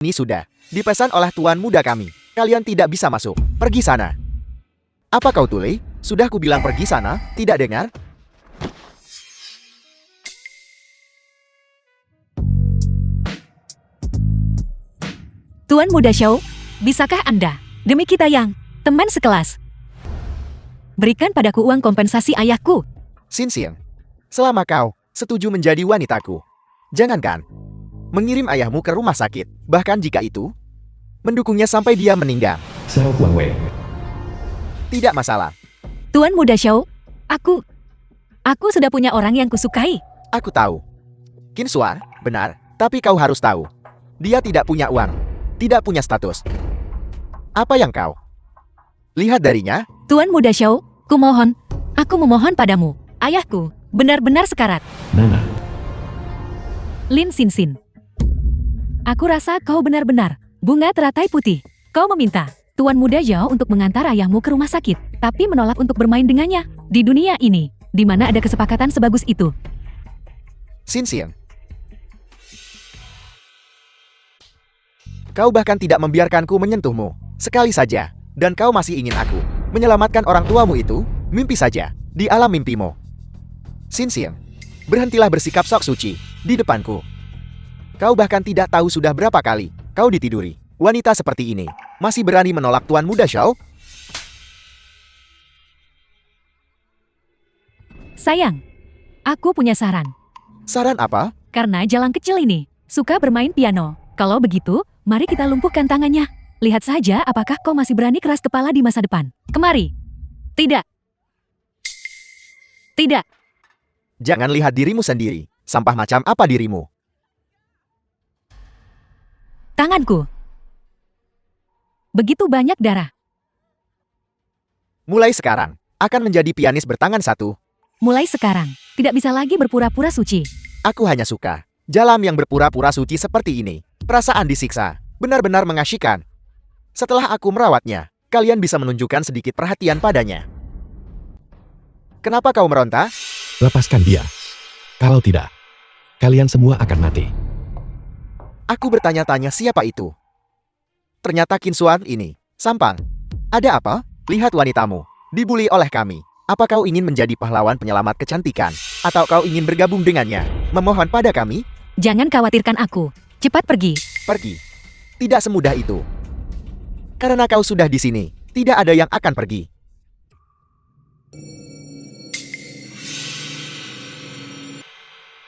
Ini sudah dipesan oleh tuan muda kami. Kalian tidak bisa masuk. Pergi sana. Apa kau tuli? Sudah kubilang pergi sana, tidak dengar? Tuan Muda Xiao, bisakah Anda, demi kita yang teman sekelas, berikan padaku uang kompensasi ayahku? Xin, selama kau setuju menjadi wanitaku, jangankan mengirim ayahmu ke rumah sakit, bahkan jika itu mendukungnya sampai dia meninggal, Xiao Guangwei. tidak masalah. Tuan Muda Xiao, aku sudah punya orang yang kusukai. Aku tahu. Qin Xuan, benar, tapi kau harus tahu. Dia tidak punya uang, tidak punya status. Apa yang kau lihat darinya? Tuan Muda Xiao, aku memohon padamu. Ayahku benar-benar sekarat. Nana. Lin Xin. Aku rasa kau benar-benar bunga teratai putih. Kau meminta Tuan Muda Zhao untuk mengantar ayahmu ke rumah sakit, tapi menolak untuk bermain dengannya. Di dunia ini, di mana ada kesepakatan sebagus itu? Xin. Kau bahkan tidak membiarkanku menyentuhmu sekali saja, dan kau masih ingin aku menyelamatkan orang tuamu itu? Mimpi saja di alam mimpimu. Xin, berhentilah bersikap sok suci di depanku. Kau bahkan tidak tahu sudah berapa kali kau ditiduri. Wanita seperti ini masih berani menolak Tuan Muda Xiao? Sayang, aku punya saran. Saran apa? Karena jalang kecil ini suka bermain piano. Kalau begitu, mari kita lumpuhkan tangannya. Lihat saja apakah kau masih berani keras kepala di masa depan. Kemari. Tidak. Tidak. Jangan lihat dirimu sendiri. Sampah macam apa dirimu? Tanganku. Begitu banyak darah. Mulai sekarang, akan menjadi pianis bertangan satu. Mulai sekarang, tidak bisa lagi berpura-pura suci. Aku hanya suka jalan yang berpura-pura suci seperti ini. Perasaan disiksa, benar-benar mengasyikkan. Setelah aku merawatnya, kalian bisa menunjukkan sedikit perhatian padanya. Kenapa kau meronta? Lepaskan dia. Kalau tidak, kalian semua akan mati. Aku bertanya-tanya siapa itu. Ternyata Qin Xuan ini sampang. Ada apa? Lihat wanitamu dibuli oleh kami. Apa kau ingin menjadi pahlawan penyelamat kecantikan? Atau kau ingin bergabung dengannya? Memohon pada kami? Jangan khawatirkan aku. Cepat pergi. Pergi. Tidak semudah itu. Karena kau sudah di sini, tidak ada yang akan pergi.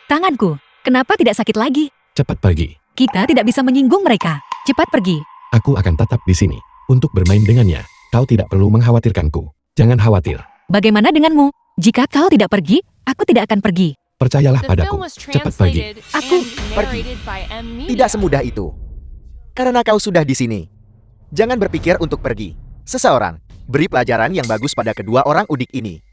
Tanganku, kenapa tidak sakit lagi? Cepat pergi. Kita tidak bisa menyinggung mereka. Cepat pergi. Aku akan tetap di sini untuk bermain dengannya. Kau tidak perlu mengkhawatirkanku. Jangan khawatir. Bagaimana denganmu? Jika kau tidak pergi, aku tidak akan pergi. Percayalah The padaku. film was Cepat pergi. translated Aku and pergi. narrated by M. Media. Tidak semudah itu. Karena kau sudah di sini. Jangan berpikir untuk pergi. Seseorang beri pelajaran yang bagus pada kedua orang udik ini.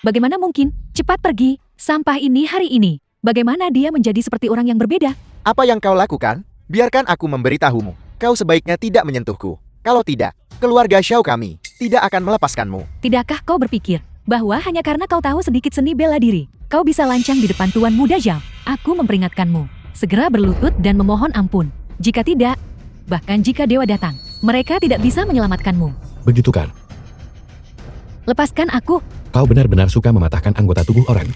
Bagaimana mungkin? Cepat pergi. Sampah ini hari ini. Bagaimana dia menjadi seperti orang yang berbeda? Apa yang kau lakukan? Biarkan aku memberitahumu. Kau sebaiknya tidak menyentuhku. Kalau tidak, keluarga Xiao kami tidak akan melepaskanmu. Tidakkah kau berpikir bahwa hanya karena kau tahu sedikit seni bela diri, kau bisa lancang di depan Tuan Muda Zhao? Aku memperingatkanmu. Segera berlutut dan memohon ampun. Jika tidak, bahkan jika dewa datang, mereka tidak bisa menyelamatkanmu. Begitu kan? Lepaskan aku. Kau benar-benar suka mematahkan anggota tubuh orang.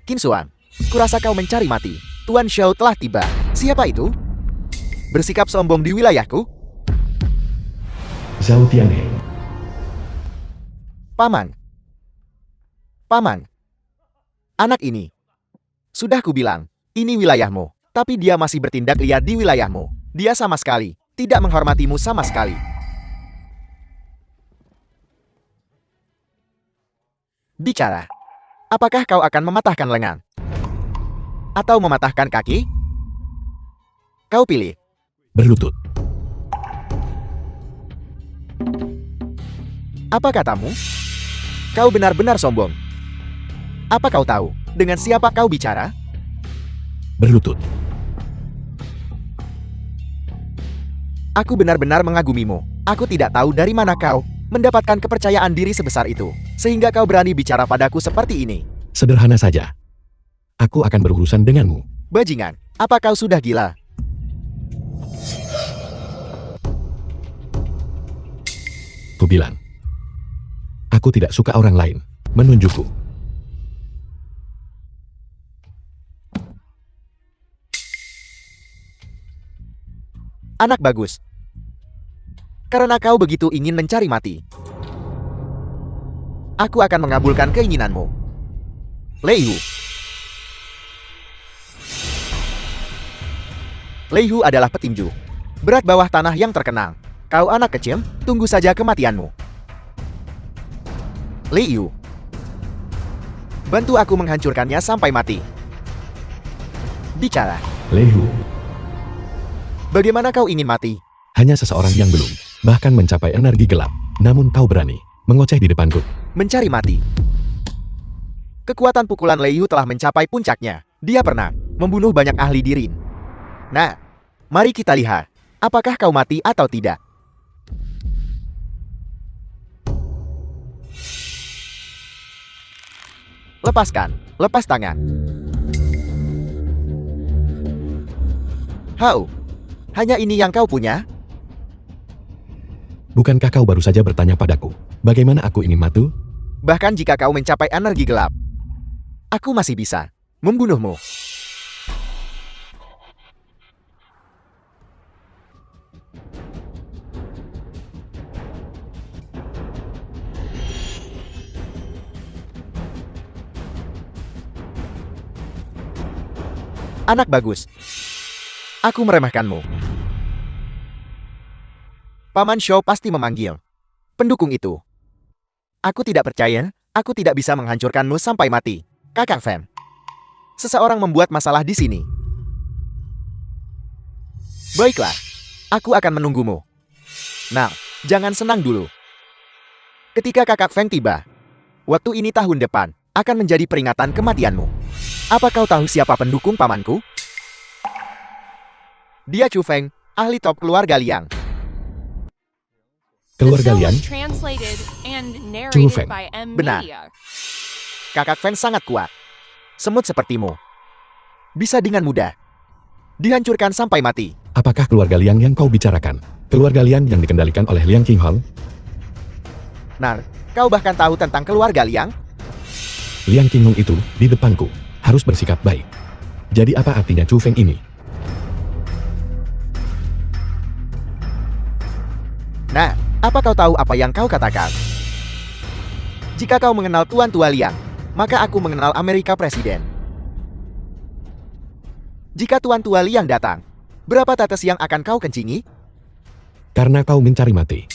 Qin Xuan, kurasa kau mencari mati. Tuan Xiao telah tiba. Siapa itu? Bersikap sombong di wilayahku? Zhao Tianhe. Paman. Paman. Anak ini. Sudah kubilang, ini wilayahmu. Tapi dia masih bertindak liar di wilayahmu. Dia sama sekali tidak menghormatimu sama sekali. Bicara. Apakah kau akan mematahkan lengan? Atau mematahkan kaki? Kau pilih. Berlutut. Apa katamu? Kau benar-benar sombong. Apa kau tahu dengan siapa kau bicara? Berlutut. Aku benar-benar mengagumimu. Aku tidak tahu dari mana kau mendapatkan kepercayaan diri sebesar itu, sehingga kau berani bicara padaku seperti ini. Sederhana saja. Aku akan berurusan denganmu. Bajingan, apa kau sudah gila? Kubilang. Aku tidak suka orang lain menunjukku. Anak bagus. Karena kau begitu ingin mencari mati, aku akan mengabulkan keinginanmu. Lei Hu. Lei Hu adalah petinju berat bawah tanah yang terkenal. Kau anak kecil, tunggu saja kematianmu. Lei Hu. Bantu aku menghancurkannya sampai mati. Bicara. Lei Hu. Bagaimana kau ingin mati? Hanya seseorang yang belum bahkan mencapai energi gelap. Namun kau berani mengoceh di depanku. Mencari mati. Kekuatan pukulan Lei Hu telah mencapai puncaknya. Dia pernah membunuh banyak ahli di Rin. Nah, mari kita lihat. Apakah kau mati atau tidak? Lepaskan. Lepas tangan. Hau. Hanya ini yang kau punya? Bukankah kau baru saja bertanya padaku, bagaimana aku ingin mati? Bahkan jika kau mencapai energi gelap, aku masih bisa membunuhmu. Anak bagus. Aku meremehkanmu. Paman Shou pasti memanggil pendukung itu. Aku tidak percaya, aku tidak bisa menghancurkanmu sampai mati. Kakak Feng. Seseorang membuat masalah di sini. Baiklah, aku akan menunggumu. Nah, jangan senang dulu. Ketika Kakak Feng tiba, waktu ini tahun depan akan menjadi peringatan kematianmu. Apa kau tahu siapa pendukung pamanku? Dia Chu Feng, ahli top keluarga Liang. Keluarga Lian, Chu Feng. Benar. Kakak Feng sangat kuat. Semut sepertimu bisa dengan mudah dihancurkan sampai mati. Apakah keluarga Liang yang kau bicarakan? Keluarga Lian yang dikendalikan oleh Liang Qinghong? Nah, kau bahkan tahu tentang keluarga Liang? Liang Qinghong itu di depanku harus bersikap baik. Jadi apa artinya Chu Feng ini? Nah, apa kau tahu apa yang kau katakan? Jika kau mengenal Tuan Tua Liang, maka aku mengenal Amerika Presiden. Jika Tuan Tua Liang datang, berapa tetes yang akan kau kencingi? Karena kau mencari mati,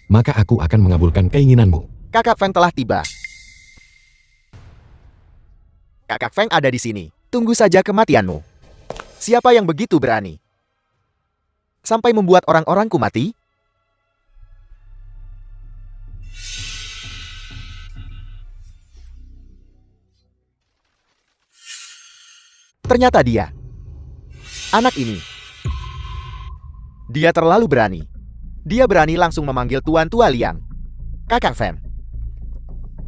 maka aku akan mengabulkan keinginanmu. Kakak Feng telah tiba. Kakak Feng ada di sini. Tunggu saja kematianmu. Siapa yang begitu berani sampai membuat orang-orangku mati? Ternyata dia. Anak ini. Dia terlalu berani. Dia berani langsung memanggil Tuan Tua Liang. Kakak Feng.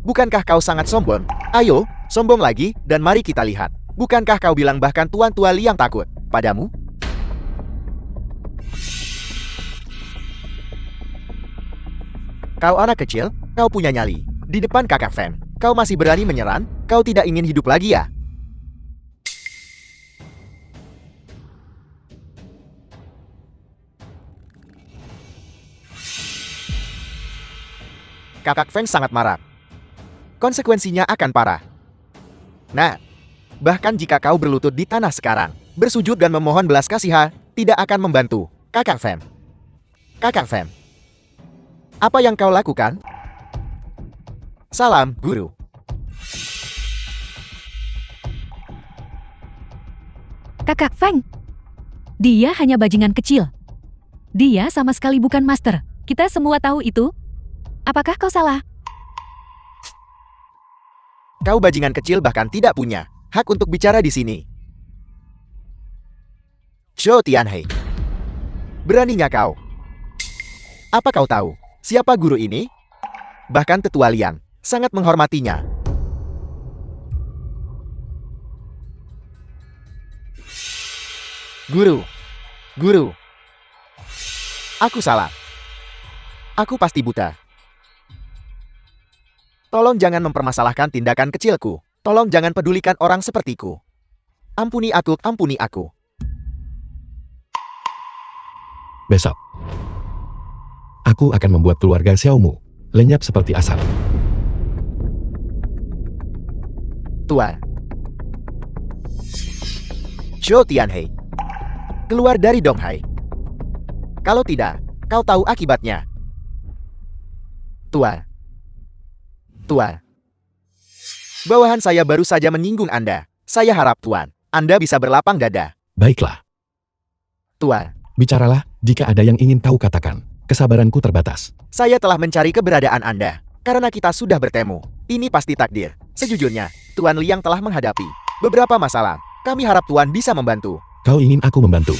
Bukankah kau sangat sombong? Ayo, sombong lagi, dan mari kita lihat. Bukankah kau bilang bahkan Tuan Tua Liang takut padamu? Kau anak kecil, kau punya nyali. Di depan Kakak Feng, kau masih berani menyerang? Kau tidak ingin hidup lagi ya? Kakak Feng sangat marah. Konsekuensinya akan parah. Nah, bahkan jika kau berlutut di tanah sekarang, bersujud dan memohon belas kasihan, tidak akan membantu. Kakak Feng. Kakak Feng. Apa yang kau lakukan? Salam, Guru. Kakak Feng. Dia hanya bajingan kecil. Dia sama sekali bukan master. Kita semua tahu itu. Apakah kau salah? Kau bajingan kecil bahkan tidak punya hak untuk bicara di sini. Zhou Tianhei. Beraninya kau. Apa kau tahu siapa guru ini? Bahkan Tetua Liang sangat menghormatinya. Guru. Guru. Aku salah. Aku pasti buta. Tolong jangan mempermasalahkan tindakan kecilku. Tolong jangan pedulikan orang sepertiku. Ampuni aku, ampuni aku. Besok, aku akan membuat keluarga Xiaomu lenyap seperti asap. Tuan. Zhou Tianhei. Keluar dari Donghai. Kalau tidak, kau tahu akibatnya. Tuan. Tuan. Bawahan saya baru saja menyinggung Anda. Saya harap Tuan, Anda bisa berlapang dada. Baiklah, Tuan, bicaralah jika ada yang ingin kau katakan. Kesabaranku terbatas. saya telah mencari keberadaan Anda. Karena kita sudah bertemu. Ini pasti takdir. Sejujurnya, Tuan Liang telah menghadapi beberapa masalah. Kami harap Tuan bisa membantu. Kau ingin aku membantu.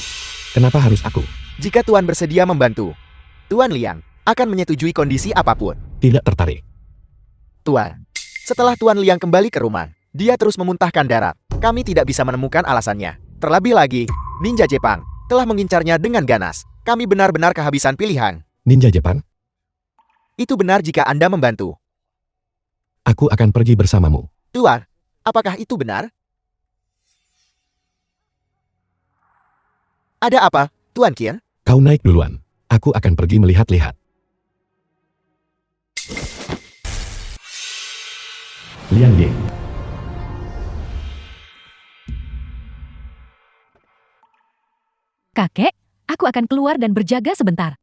Kenapa harus aku? Jika Tuan bersedia membantu, Tuan Liang akan menyetujui kondisi apapun. Tidak tertarik. Tuan, setelah Tuan Liang kembali ke rumah, dia terus memuntahkan darah. Kami tidak bisa menemukan alasannya. Terlebih lagi, ninja Jepang telah mengincarnya dengan ganas. Kami benar-benar kehabisan pilihan. Ninja Jepang, Itu benar jika Anda membantu. aku akan pergi bersamamu. Tuan, apakah itu benar? Ada apa, Tuan Qin? Kau naik duluan. Aku akan pergi melihat-lihat. Liang Ying. Kakek, aku akan keluar dan berjaga sebentar.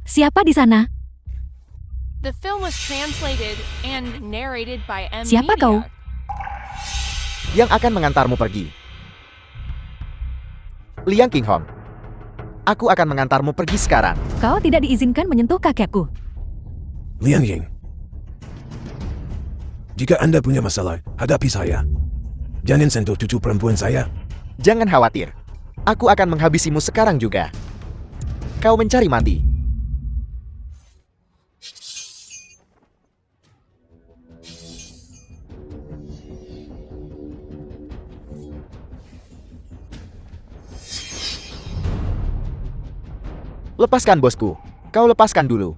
Siapa di sana? The film was translated and narrated by M. Siapa kau? Media. Yang akan mengantarmu pergi. Liang Qinghong. Aku akan mengantarmu pergi sekarang. Kau tidak diizinkan menyentuh kakekku. Liang Ying. Jika Anda punya masalah, hadapi saya. Jangan sentuh cucu perempuan saya. Jangan khawatir. Aku akan menghabisimu sekarang juga. Kau mencari mati. Lepaskan bosku. Kau lepaskan dulu.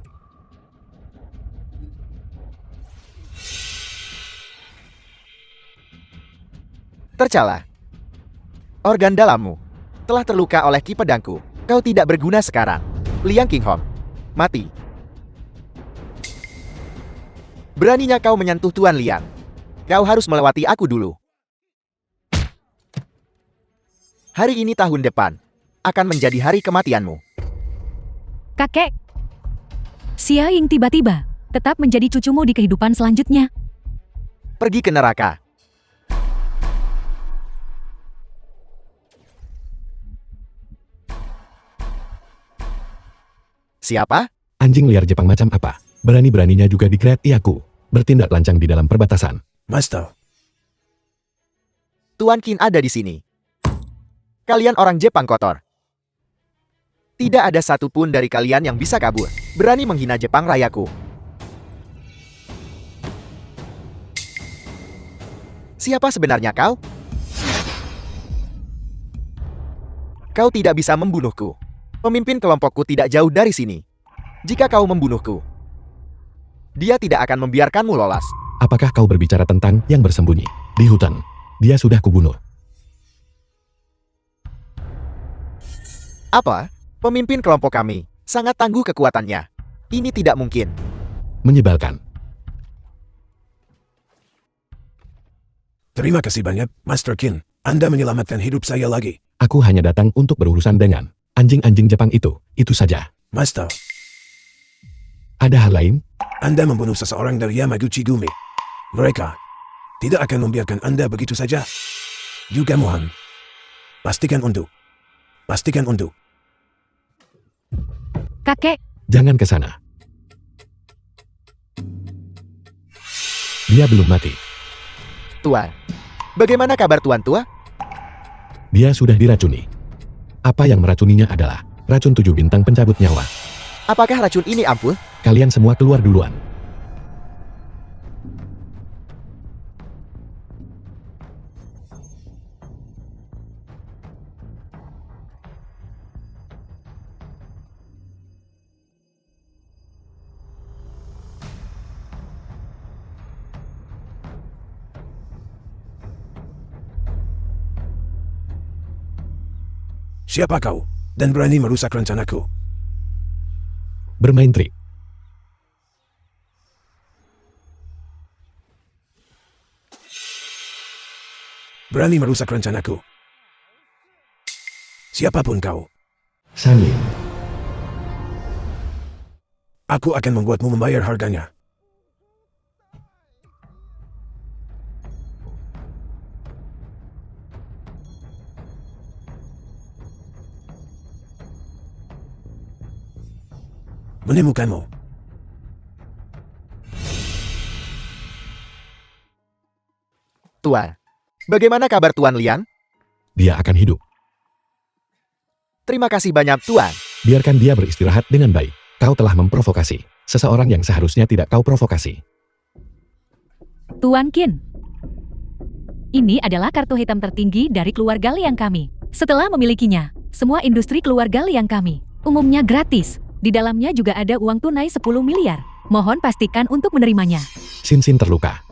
Tercela. Organ dalammu telah terluka oleh ki pedangku. Kau tidak berguna sekarang. Liang Qinghong. Mati. Beraninya kau menyentuh Tuan Liang. Kau harus melewati aku dulu. Hari ini tahun depan akan menjadi hari kematianmu. Kakek. Xia Ying tiba-tiba tetap menjadi cucumu di kehidupan selanjutnya. Pergi ke neraka. Siapa? Anjing liar Jepang macam apa? Berani-beraninya juga dikreti aku. Bertindak lancang di dalam perbatasan. Master, Tuan Qin ada di sini. Kalian orang Jepang kotor. Tidak ada satupun dari kalian yang bisa kabur. Berani menghina Jepang rayaku. Siapa sebenarnya kau? Kau tidak bisa membunuhku. Pemimpin kelompokku tidak jauh dari sini. Jika kau membunuhku, dia tidak akan membiarkanmu lolos. Apakah kau berbicara tentang yang bersembunyi di hutan? Dia sudah kubunuh. Apa? Pemimpin kelompok kami sangat tangguh kekuatannya. Ini tidak mungkin. Menyebalkan. terima kasih banyak, Master Qin. Anda menyelamatkan hidup saya lagi. Aku hanya datang untuk berurusan dengan anjing-anjing Jepang itu saja. Master, Ada hal lain? Anda membunuh seseorang dari Yamaguchi Gumi. Mereka tidak akan membiarkan Anda begitu saja. Juga mohon, pastikan untuk. Kakek, Jangan ke sana. Dia belum mati. Tuan, bagaimana kabar Tuan Tua? Dia sudah diracuni. Apa yang meracuninya adalah racun 7 bintang pencabut nyawa. Apakah racun ini ampuh? Kalian semua keluar duluan. Siapa kau? Dan berani merusak rencanaku? Bermain trik. Berani merusak rencanaku? Siapapun kau, Sanli. aku akan membuatmu membayar harganya. Menemukanmu. Tuan. Bagaimana kabar Tuan Liang? Dia akan hidup. Terima kasih banyak Tuan. Biarkan dia beristirahat dengan baik. Kau telah memprovokasi seseorang yang seharusnya tidak kau provokasi. Tuan Qin. Ini adalah kartu hitam tertinggi dari keluarga Liang kami. Setelah memilikinya, semua industri keluarga Liang kami umumnya gratis. Di dalamnya juga ada uang tunai 10 miliar. Mohon pastikan untuk menerimanya. Sinsin terluka.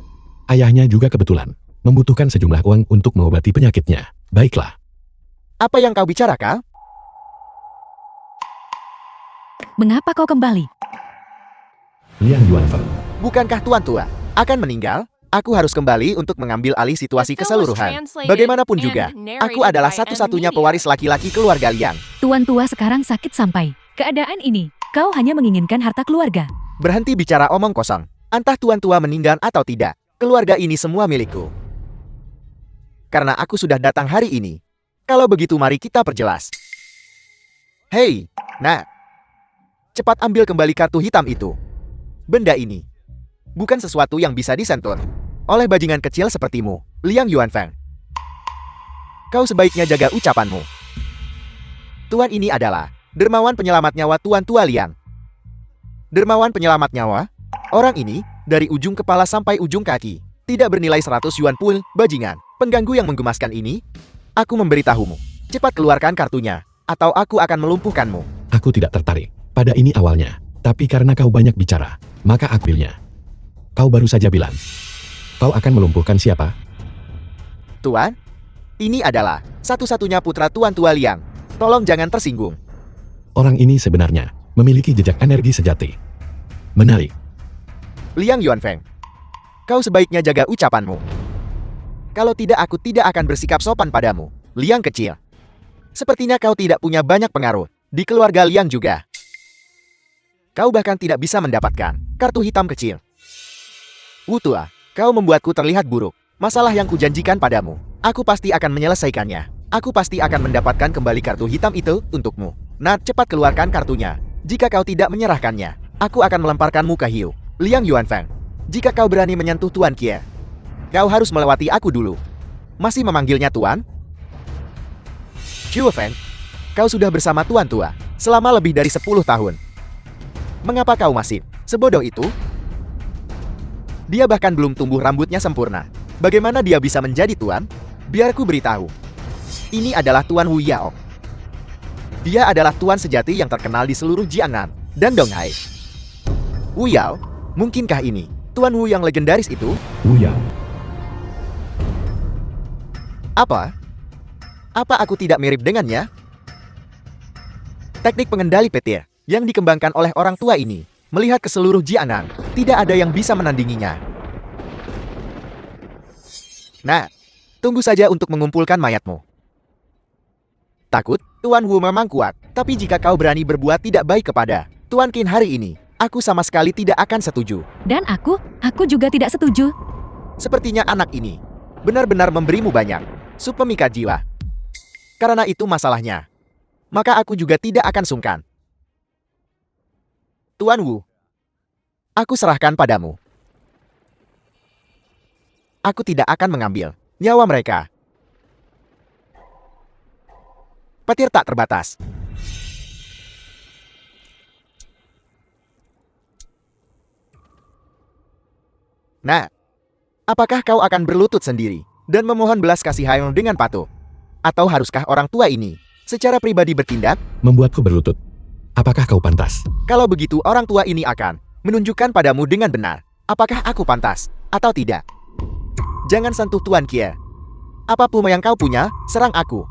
Ayahnya juga kebetulan membutuhkan sejumlah uang untuk mengobati penyakitnya. Baiklah. Apa yang kau bicarakan? Mengapa kau kembali? Liang Yuanfeng. Bukankah Tuan tua akan meninggal? Aku harus kembali untuk mengambil alih situasi keseluruhan. Bagaimanapun juga, aku adalah satu-satunya pewaris laki-laki keluarga Liang. Tuan tua sekarang sakit sampai keadaan ini. Kau hanya menginginkan harta keluarga. Berhenti bicara omong kosong. Entah Tuan tua meninggal atau tidak, keluarga ini semua milikku. Karena aku sudah datang hari ini. Kalau begitu mari kita perjelas. Hei, nak. Cepat ambil kembali kartu hitam itu. Benda ini bukan sesuatu yang bisa disentuh oleh bajingan kecil sepertimu, Liang Yuanfeng. Kau sebaiknya jaga ucapanmu. Tuan ini adalah dermawan penyelamat nyawa Tuan tua Liang. Dermawan penyelamat nyawa? Orang ini, dari ujung kepala sampai ujung kaki, tidak bernilai 100 yuan pun, bajingan. Pengganggu yang menggemaskan ini, aku memberitahumu. Cepat keluarkan kartunya, atau aku akan melumpuhkanmu. Aku tidak tertarik pada ini awalnya. Tapi karena kau banyak bicara, maka aku pilihnya. Kau baru saja bilang. Kau akan melumpuhkan siapa? Tuan, ini adalah satu-satunya putra Tuan tua Liang. Tolong jangan tersinggung. Orang ini sebenarnya memiliki jejak energi sejati. Menarik. Liang Yuanfeng, kau sebaiknya jaga ucapanmu. Kalau tidak aku tidak akan bersikap sopan padamu, Liang kecil. Sepertinya kau tidak punya banyak pengaruh di keluarga Liang juga. Kau bahkan tidak bisa mendapatkan kartu hitam kecil. Wu tua, kau membuatku terlihat buruk. Masalah yang kujanjikan padamu, aku pasti akan menyelesaikannya. Aku pasti akan mendapatkan kembali kartu hitam itu untukmu. Nah, cepat keluarkan kartunya. Jika kau tidak menyerahkannya, aku akan melemparkanmu ke hiu. Liang Yuanfeng, jika kau berani menyentuh Tuan Kie, kau harus melewati aku dulu. Masih memanggilnya Tuan? Qiu Feng, kau sudah bersama Tuan tua selama lebih dari 10 tahun. Mengapa kau masih sebodoh itu? Dia bahkan belum tumbuh rambutnya sempurna. Bagaimana dia bisa menjadi Tuan? Biar ku beritahu. Ini adalah Tuan Wu Yao. Dia adalah Tuan sejati yang terkenal di seluruh Jiangnan dan Donghai. Wu Yao, mungkinkah ini Tuan Wu yang legendaris itu? Buya. Apa? Apa aku tidak mirip dengannya? Teknik pengendali petir yang dikembangkan oleh orang tua ini, melihat ke seluruh Jiangnan, tidak ada yang bisa menandinginya. Nah, tunggu saja untuk mengumpulkan mayatmu. Takut? Tuan Wu memang kuat, tapi jika kau berani berbuat tidak baik kepada Tuan Qin hari ini, aku sama sekali tidak akan setuju. Dan aku juga tidak setuju. Sepertinya anak ini benar-benar memberimu banyak sup pemikat jiwa. Karena itu masalahnya. Maka aku juga tidak akan sungkan. Tuan Wu, aku serahkan padamu. Aku tidak akan mengambil nyawa mereka. Petir tak terbatas. Nah, apakah kau akan berlutut sendiri dan memohon belas kasihan dengan patuh? Atau haruskah orang tua ini secara pribadi bertindak? Membuatku berlutut. Apakah kau pantas? Kalau begitu orang tua ini akan menunjukkan padamu dengan benar apakah aku pantas atau tidak. Jangan sentuh Tuan Kie. Apapun yang kau punya, serang aku.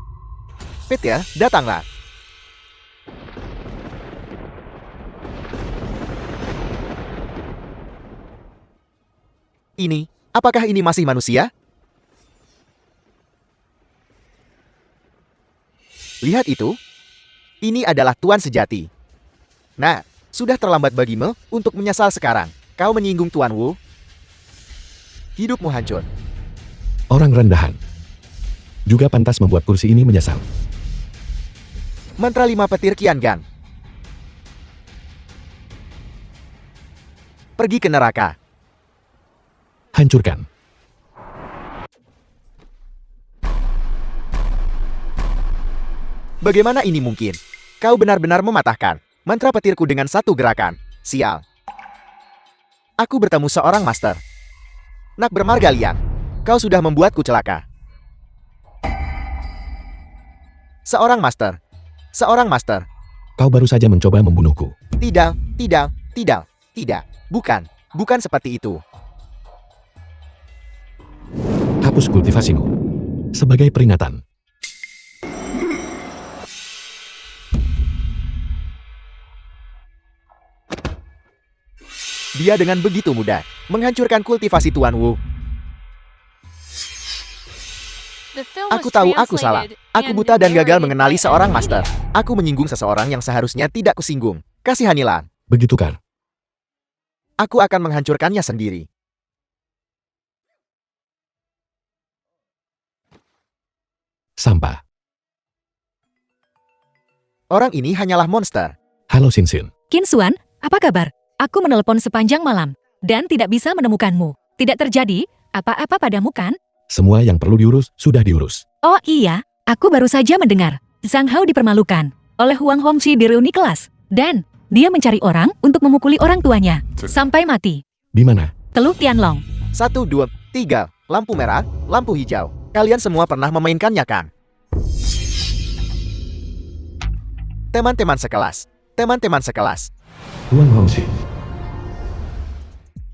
Peter, datanglah. Ini, apakah ini masih manusia? Lihat itu. Ini adalah Tuan sejati. Nah, sudah terlambat bagimu untuk menyesal sekarang. Kau menyinggung Tuan Wu. Hidupmu hancur. Orang rendahan. Juga pantas membuat kursi ini menyesal. Mantra 5 petir Qiangan. Pergi ke neraka. Hancurkan. Bagaimana ini mungkin? Kau benar-benar mematahkan mantra petirku dengan satu gerakan. Sial. Aku bertemu seorang master. Nak bermarga Liang, kau sudah membuatku celaka. Seorang master. Seorang master. Kau baru saja mencoba membunuhku. Tidak, tidak, tidak, tidak. Bukan, bukan seperti itu. Hapus kultivasimu. Sebagai peringatan. Dia dengan begitu mudah menghancurkan kultivasi Tuan Wu. The film Aku was tahu aku salah. translated Aku and buta dan gagal narrated mengenali by seorang Ed master. Media. Aku menyinggung seseorang yang seharusnya tidak kusinggung. Kasihanilah. Begitu Kar. Aku akan menghancurkannya sendiri. Sampah. Orang ini hanyalah monster. Halo Sinsin. Qin Xuan, apa kabar? Aku menelepon sepanjang malam dan tidak bisa menemukanmu. Tidak terjadi apa-apa padamu kan? Semua yang perlu diurus, sudah diurus. Oh iya, aku baru saja mendengar. Zhang Hao dipermalukan oleh Huang Hongqi di reuni kelas. Dan dia mencari orang untuk memukuli orang tuanya. Sampai mati. Di mana? Teluk Tianlong. 1, 2, 3. Lampu merah, lampu hijau. Kalian semua pernah memainkannya kan? Teman-teman sekelas. Teman-teman sekelas. Tuan Hongxi.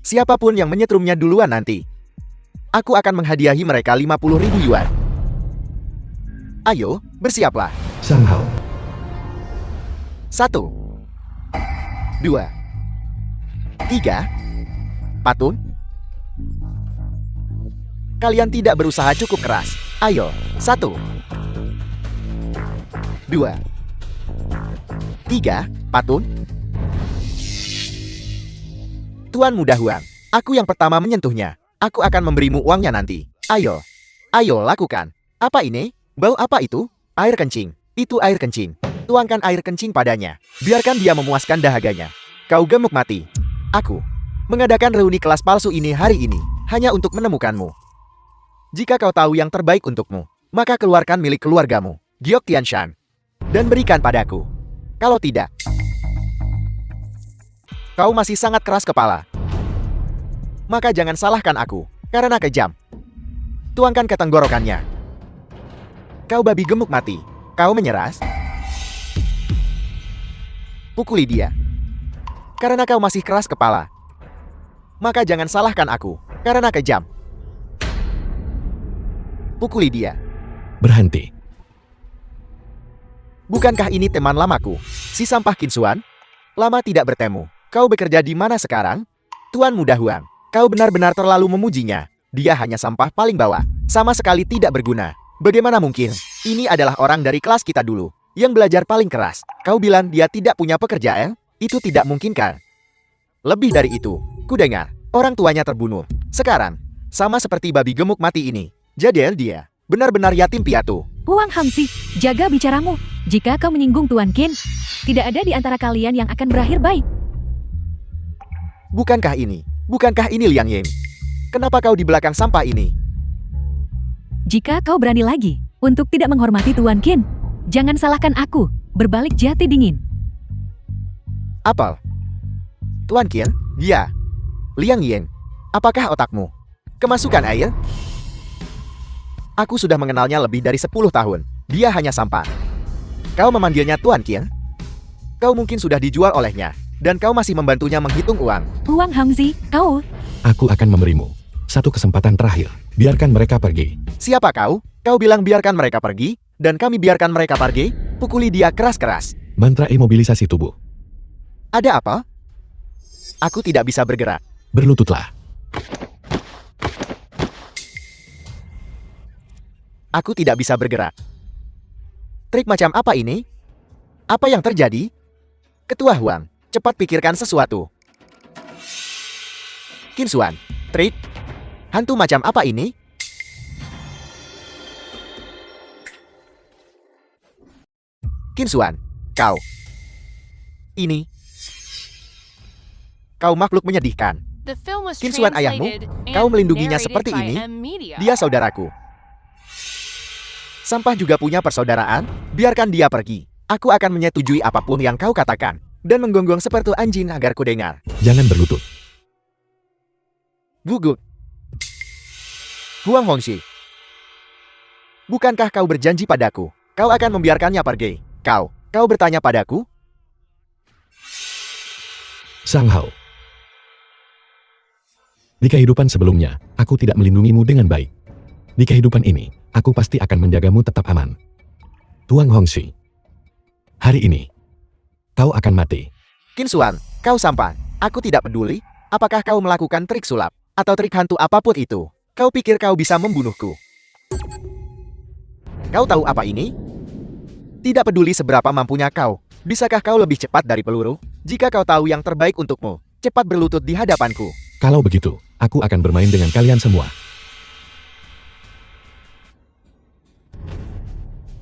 Siapapun yang menyetrumnya duluan nanti. Aku akan menghadiahi mereka 50.000 yuan. Ayo, bersiaplah. Sang Hao. 1, 2, 3. Patun. Kalian tidak berusaha cukup keras. Ayo, 1, 2, 3. Patun. Tuan Muda Huang, aku yang pertama menyentuhnya. Aku akan memberimu uangnya nanti. Ayo, ayo lakukan. Apa ini? Bau apa itu? Air kencing. Itu air kencing. Tuangkan air kencing padanya. Biarkan dia memuaskan dahaganya. Kau gemuk mati. Aku mengadakan reuni kelas palsu ini hari ini hanya untuk menemukanmu. Jika kau tahu yang terbaik untukmu, maka keluarkan milik keluargamu, Giok Tianshan, dan berikan padaku. Kalau tidak, kau masih sangat keras kepala. Maka jangan salahkan aku, karena kejam. Tuangkan ke tenggorokannya. Kau babi gemuk mati. Kau menyeras? Pukuli dia. Karena kau masih keras kepala. Maka jangan salahkan aku, karena kejam. Pukuli dia. Berhenti. Bukankah ini teman lamaku, si sampah Qin Xuan? Lama tidak bertemu. Kau bekerja di mana sekarang? Tuan Muda Huang, kau benar-benar terlalu memujinya. Dia hanya sampah paling bawah, sama sekali tidak berguna. Bagaimana mungkin? Ini adalah orang dari kelas kita dulu, yang belajar paling keras. Kau bilang dia tidak punya pekerjaan? Itu tidak mungkin kan? Lebih dari itu, ku dengar, orang tuanya terbunuh. Sekarang, sama seperti babi gemuk mati ini. Jadi dia, benar-benar yatim piatu. Huang Hongxi, jaga bicaramu. Jika kau menyinggung Tuan Qin, tidak ada di antara kalian yang akan berakhir baik. Bukankah ini Liang Ying? Kenapa kau di belakang sampah ini? Jika kau berani lagi untuk tidak menghormati Tuan Qin, jangan salahkan aku. Berbalik jati dingin. Apel. Tuan Qin? Ya. Liang Ying. Apakah otakmu kemasukan air? Aku sudah mengenalnya lebih dari 10 tahun. Dia hanya sampah. Kau memanggilnya Tuan Qin? Kau mungkin sudah dijual olehnya, dan kau masih membantunya menghitung uang. Huang Hongxi, kau... Aku akan memberimu satu kesempatan terakhir. Biarkan mereka pergi. Siapa kau? Kau bilang biarkan mereka pergi, dan kami biarkan mereka pergi, pukuli dia keras-keras. Mantra imobilisasi tubuh. Ada apa? Aku tidak bisa bergerak. Berlututlah. Aku tidak bisa bergerak. Trik macam apa ini? Apa yang terjadi? Ketua Huang, cepat pikirkan sesuatu. Qin Xuan, trik? Hantu macam apa ini? Qin Xuan, kau. Ini. Kau makhluk menyedihkan. The film was Qin Xuan ayahmu, translated kau and melindunginya narrated seperti by ini? M Media. Dia saudaraku. Sampah juga punya persaudaraan, biarkan dia pergi. Aku akan menyetujui apapun yang kau katakan, dan menggonggong seperti anjing agar ku dengar. Jangan berlutut. Gugut. Huang Hongxi. Bukankah kau berjanji padaku, kau akan membiarkannya pergi? Kau bertanya padaku? Sang Hao. Di kehidupan sebelumnya, aku tidak melindungimu dengan baik. Di kehidupan ini, aku pasti akan menjagamu tetap aman. Tuan Hongxi. Hari ini, kau akan mati. Qin Xuan, kau sampah. Aku tidak peduli, apakah kau melakukan trik sulap, atau trik hantu apapun itu. Kau pikir kau bisa membunuhku? Kau tahu apa ini? Tidak peduli seberapa mampunya kau, bisakah kau lebih cepat dari peluru? Jika kau tahu yang terbaik untukmu, cepat berlutut di hadapanku. Kalau begitu, aku akan bermain dengan kalian semua.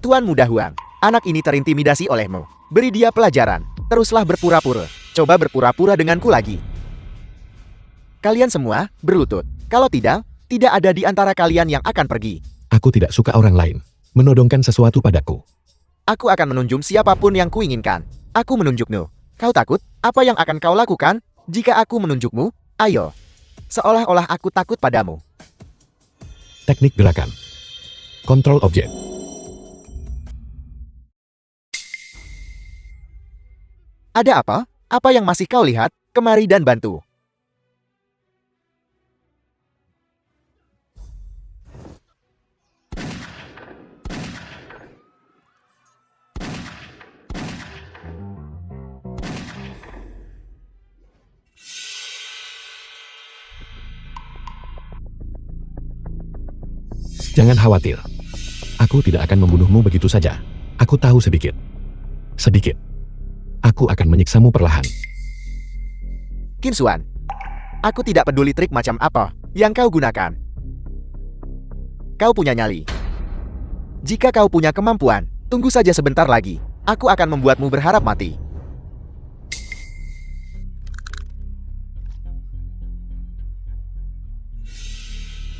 Tuan Muda Huang, anak ini terintimidasi olehmu. Beri dia pelajaran. Teruslah berpura-pura. Coba berpura-pura denganku lagi. Kalian semua, berlutut. Kalau tidak, tidak ada di antara kalian yang akan pergi. Aku tidak suka orang lain menodongkan sesuatu padaku. Aku akan menunjuk siapapun yang kuinginkan. Aku menunjukmu. Kau takut? Apa yang akan kau lakukan? Jika aku menunjukmu, ayo. Seolah-olah aku takut padamu. Teknik gerakan. Kontrol objek. Ada apa? Apa yang masih kau lihat? Kemari dan bantu. Jangan khawatir. Aku tidak akan membunuhmu begitu saja. Aku tahu sedikit. Sedikit. Aku akan menyiksamu perlahan. Qin Xuan, aku tidak peduli trik macam apa yang kau gunakan. Kau punya nyali. Jika kau punya kemampuan, tunggu saja sebentar lagi. Aku akan membuatmu berharap mati.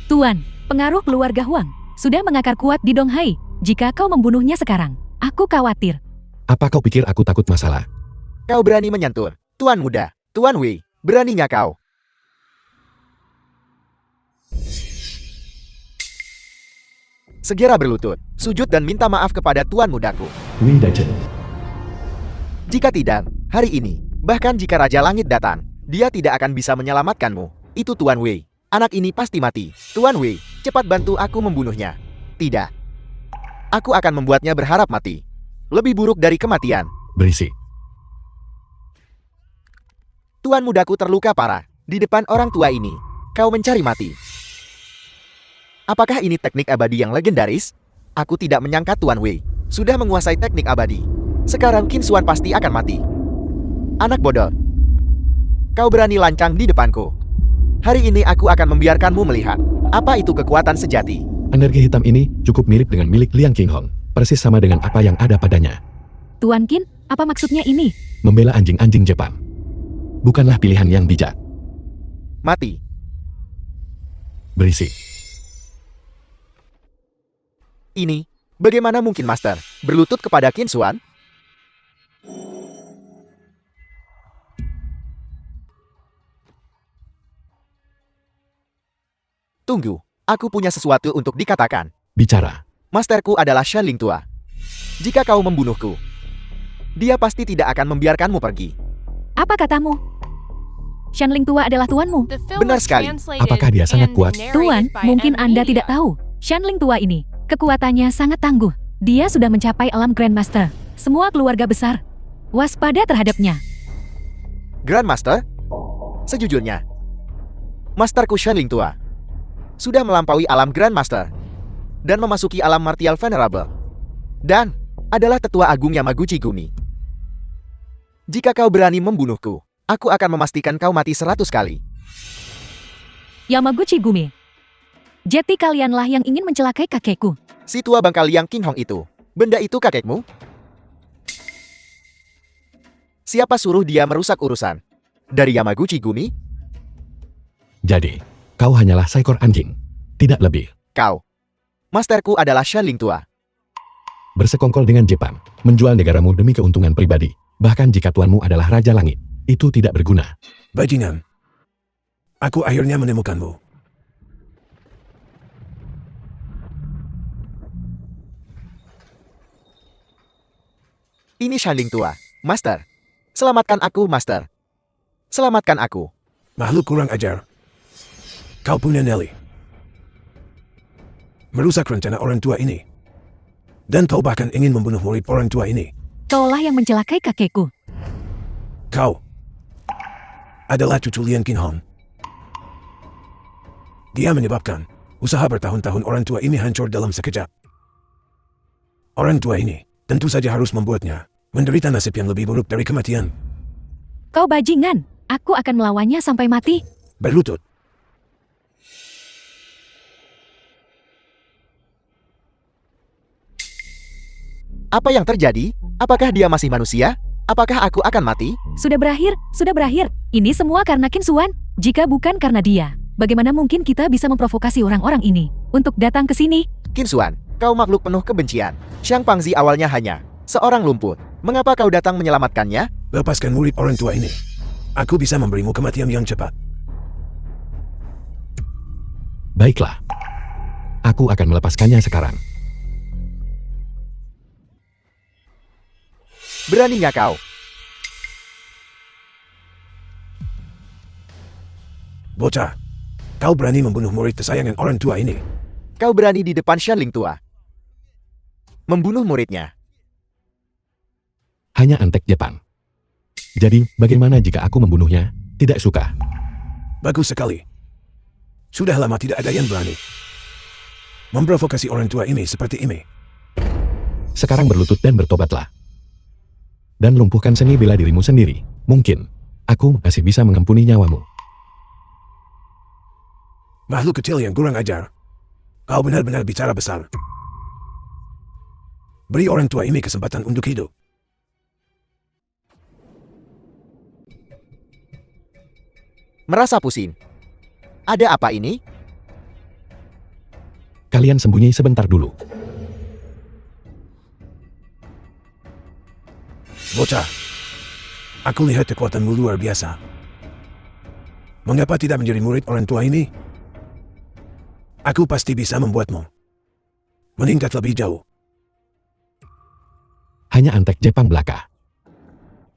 Tuan, pengaruh keluarga Huang sudah mengakar kuat di Donghai. Jika kau membunuhnya sekarang, aku khawatir. Apa kau pikir aku takut masalah? Kau berani menyentuh, Tuan Muda, Tuan Wei, beraninya kau. Segera berlutut, sujud dan minta maaf kepada Tuan Mudaku. Wei Dachen. Jika tidak, hari ini, bahkan jika Raja Langit datang, dia tidak akan bisa menyelamatkanmu. Itu Tuan Wei. Anak ini pasti mati. Tuan Wei, cepat bantu aku membunuhnya. Tidak. Aku akan membuatnya berharap mati. Lebih buruk dari kematian. Berisik. Tuan Mudaku terluka parah. Di depan orang tua ini, kau mencari mati. Apakah ini teknik abadi yang legendaris? Aku tidak menyangka Tuan Wei sudah menguasai teknik abadi. Sekarang Qin Xuan pasti akan mati. Anak bodoh. Kau berani lancang di depanku. Hari ini aku akan membiarkanmu melihat apa itu kekuatan sejati. Energi hitam ini cukup mirip dengan milik Liang Qinghong. Persis sama dengan apa yang ada padanya. Tuan Qin, apa maksudnya ini? Membela anjing-anjing Jepang. Bukanlah pilihan yang bijak. Mati. Berisik. Ini, bagaimana mungkin Master berlutut kepada Qin Xuan? Tunggu, aku punya sesuatu untuk dikatakan. Bicara. Masterku adalah Shanling tua. Jika kau membunuhku, dia pasti tidak akan membiarkanmu pergi. Apa katamu? Shanling tua adalah tuanmu. The film Benar was sekali. translated Apakah dia sangat and kuat? narrated Tuan, by mungkin M Anda Media. tidak tahu. Shanling tua ini, kekuatannya sangat tangguh. Dia sudah mencapai alam Grandmaster. Semua keluarga besar waspada terhadapnya. Grandmaster? Sejujurnya, Masterku Shenling tua sudah melampaui alam Grandmaster dan memasuki alam Martial Venerable. Dan adalah tetua agung Yamaguchi Gumi. Jika kau berani membunuhku, aku akan memastikan kau mati 100 kali. Yamaguchi Gumi. Jadi kalianlah yang ingin mencelakai kakekku. Si tua bangkal yang King Hong itu, benda itu kakekmu? Siapa suruh dia merusak urusan? Dari Yamaguchi Gumi? Jadi, kau hanyalah seekor anjing. Tidak lebih. Kau. Masterku adalah Shenling tua. Bersekongkol dengan Jepang, menjual negaramu demi keuntungan pribadi. Bahkan jika tuanmu adalah Raja Langit, itu tidak berguna. Bajingan. Aku akhirnya menemukanmu. Ini Shenling tua. Master. Selamatkan aku, Master. Selamatkan aku. Makhluk kurang ajar. Kau punya nyali. Merusak rencana orang tua ini. Dan kau bahkan ingin membunuh murid orang tua ini. Kaulah yang mencelakai kakekku. Kau adalah cucu Lian Qinghong. Dia menyebabkan usaha bertahun-tahun orang tua ini hancur dalam sekejap. Orang tua ini tentu saja harus membuatnya menderita nasib yang lebih buruk dari kematian. Kau bajingan. Aku akan melawannya sampai mati. Berlutut. Apa yang terjadi? Apakah dia masih manusia? Apakah aku akan mati? Sudah berakhir, sudah berakhir. Ini semua karena Qin Xuan. Jika bukan karena dia, bagaimana mungkin kita bisa memprovokasi orang-orang ini untuk datang ke sini? Qin Xuan, kau makhluk penuh kebencian. Xiang Pangzi awalnya hanya seorang lumpur. Mengapa kau datang menyelamatkannya? Lepaskan murid orang tua ini. Aku bisa memberimu kematian yang cepat. Baiklah. Aku akan melepaskannya sekarang. Beraninya kau? Bocah, kau berani membunuh murid kesayangan orang tua ini. Kau berani di depan Shenling tua membunuh muridnya. Hanya antek Jepang. Jadi, bagaimana jika aku membunuhnya? Tidak suka. Bagus sekali. Sudah lama tidak ada yang berani memprovokasi orang tua ini seperti ini. Sekarang berlutut dan bertobatlah. Dan lumpuhkan seni bela dirimu sendiri. Mungkin, aku masih bisa mengampuni nyawamu. Makhluk kecil yang kurang ajar. Kau benar-benar bicara besar. Beri orang tua ini kesempatan untuk hidup. Merasa pusing. Ada apa ini? Kalian sembunyi sebentar dulu. Bocah, aku lihat kekuatanmu luar biasa. Mengapa tidak menjadi murid orang tua ini? Aku pasti bisa membuatmu meningkat lebih jauh. Hanya antek Jepang belaka.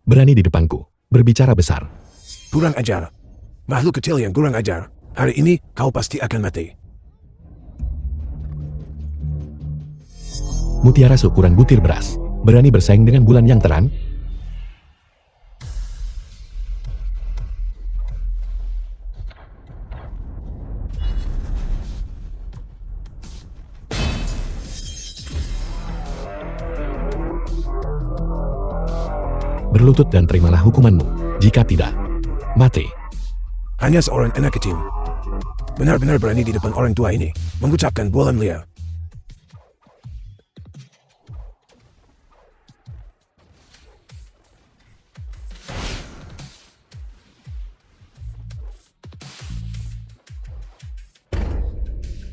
Berani di depanku, berbicara besar. Kurang ajar. Makhluk kecil yang kurang ajar. Hari ini kau pasti akan mati. Mutiara seukuran butir beras. Berani bersaing dengan bulan yang terang? Berlutut dan terimalah hukumanmu. Jika tidak, mati. Hanya seorang anak kecil. Benar-benar berani di depan orang tua ini mengucapkan bualan liar.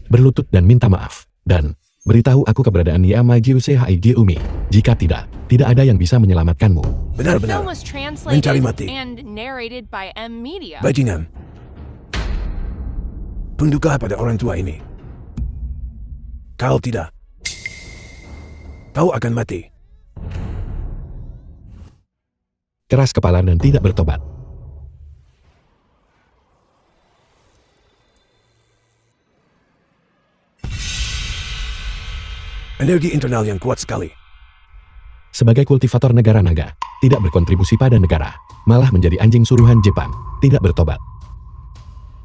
Berlutut dan minta maaf. Dan, beritahu aku keberadaan Yamaji Usehai Umi. Jika tidak, tidak ada yang bisa menyelamatkanmu. The Benar-benar film was translated mencari mati. and narrated by M Media. Bajingan. Tunduklah pada orang tua ini. Kau tidak. Kau akan mati. Keras kepala dan tidak bertobat. Energi internal yang kuat sekali. Sebagai kultivator negara naga, tidak berkontribusi pada negara, malah menjadi anjing suruhan Jepang, tidak bertobat.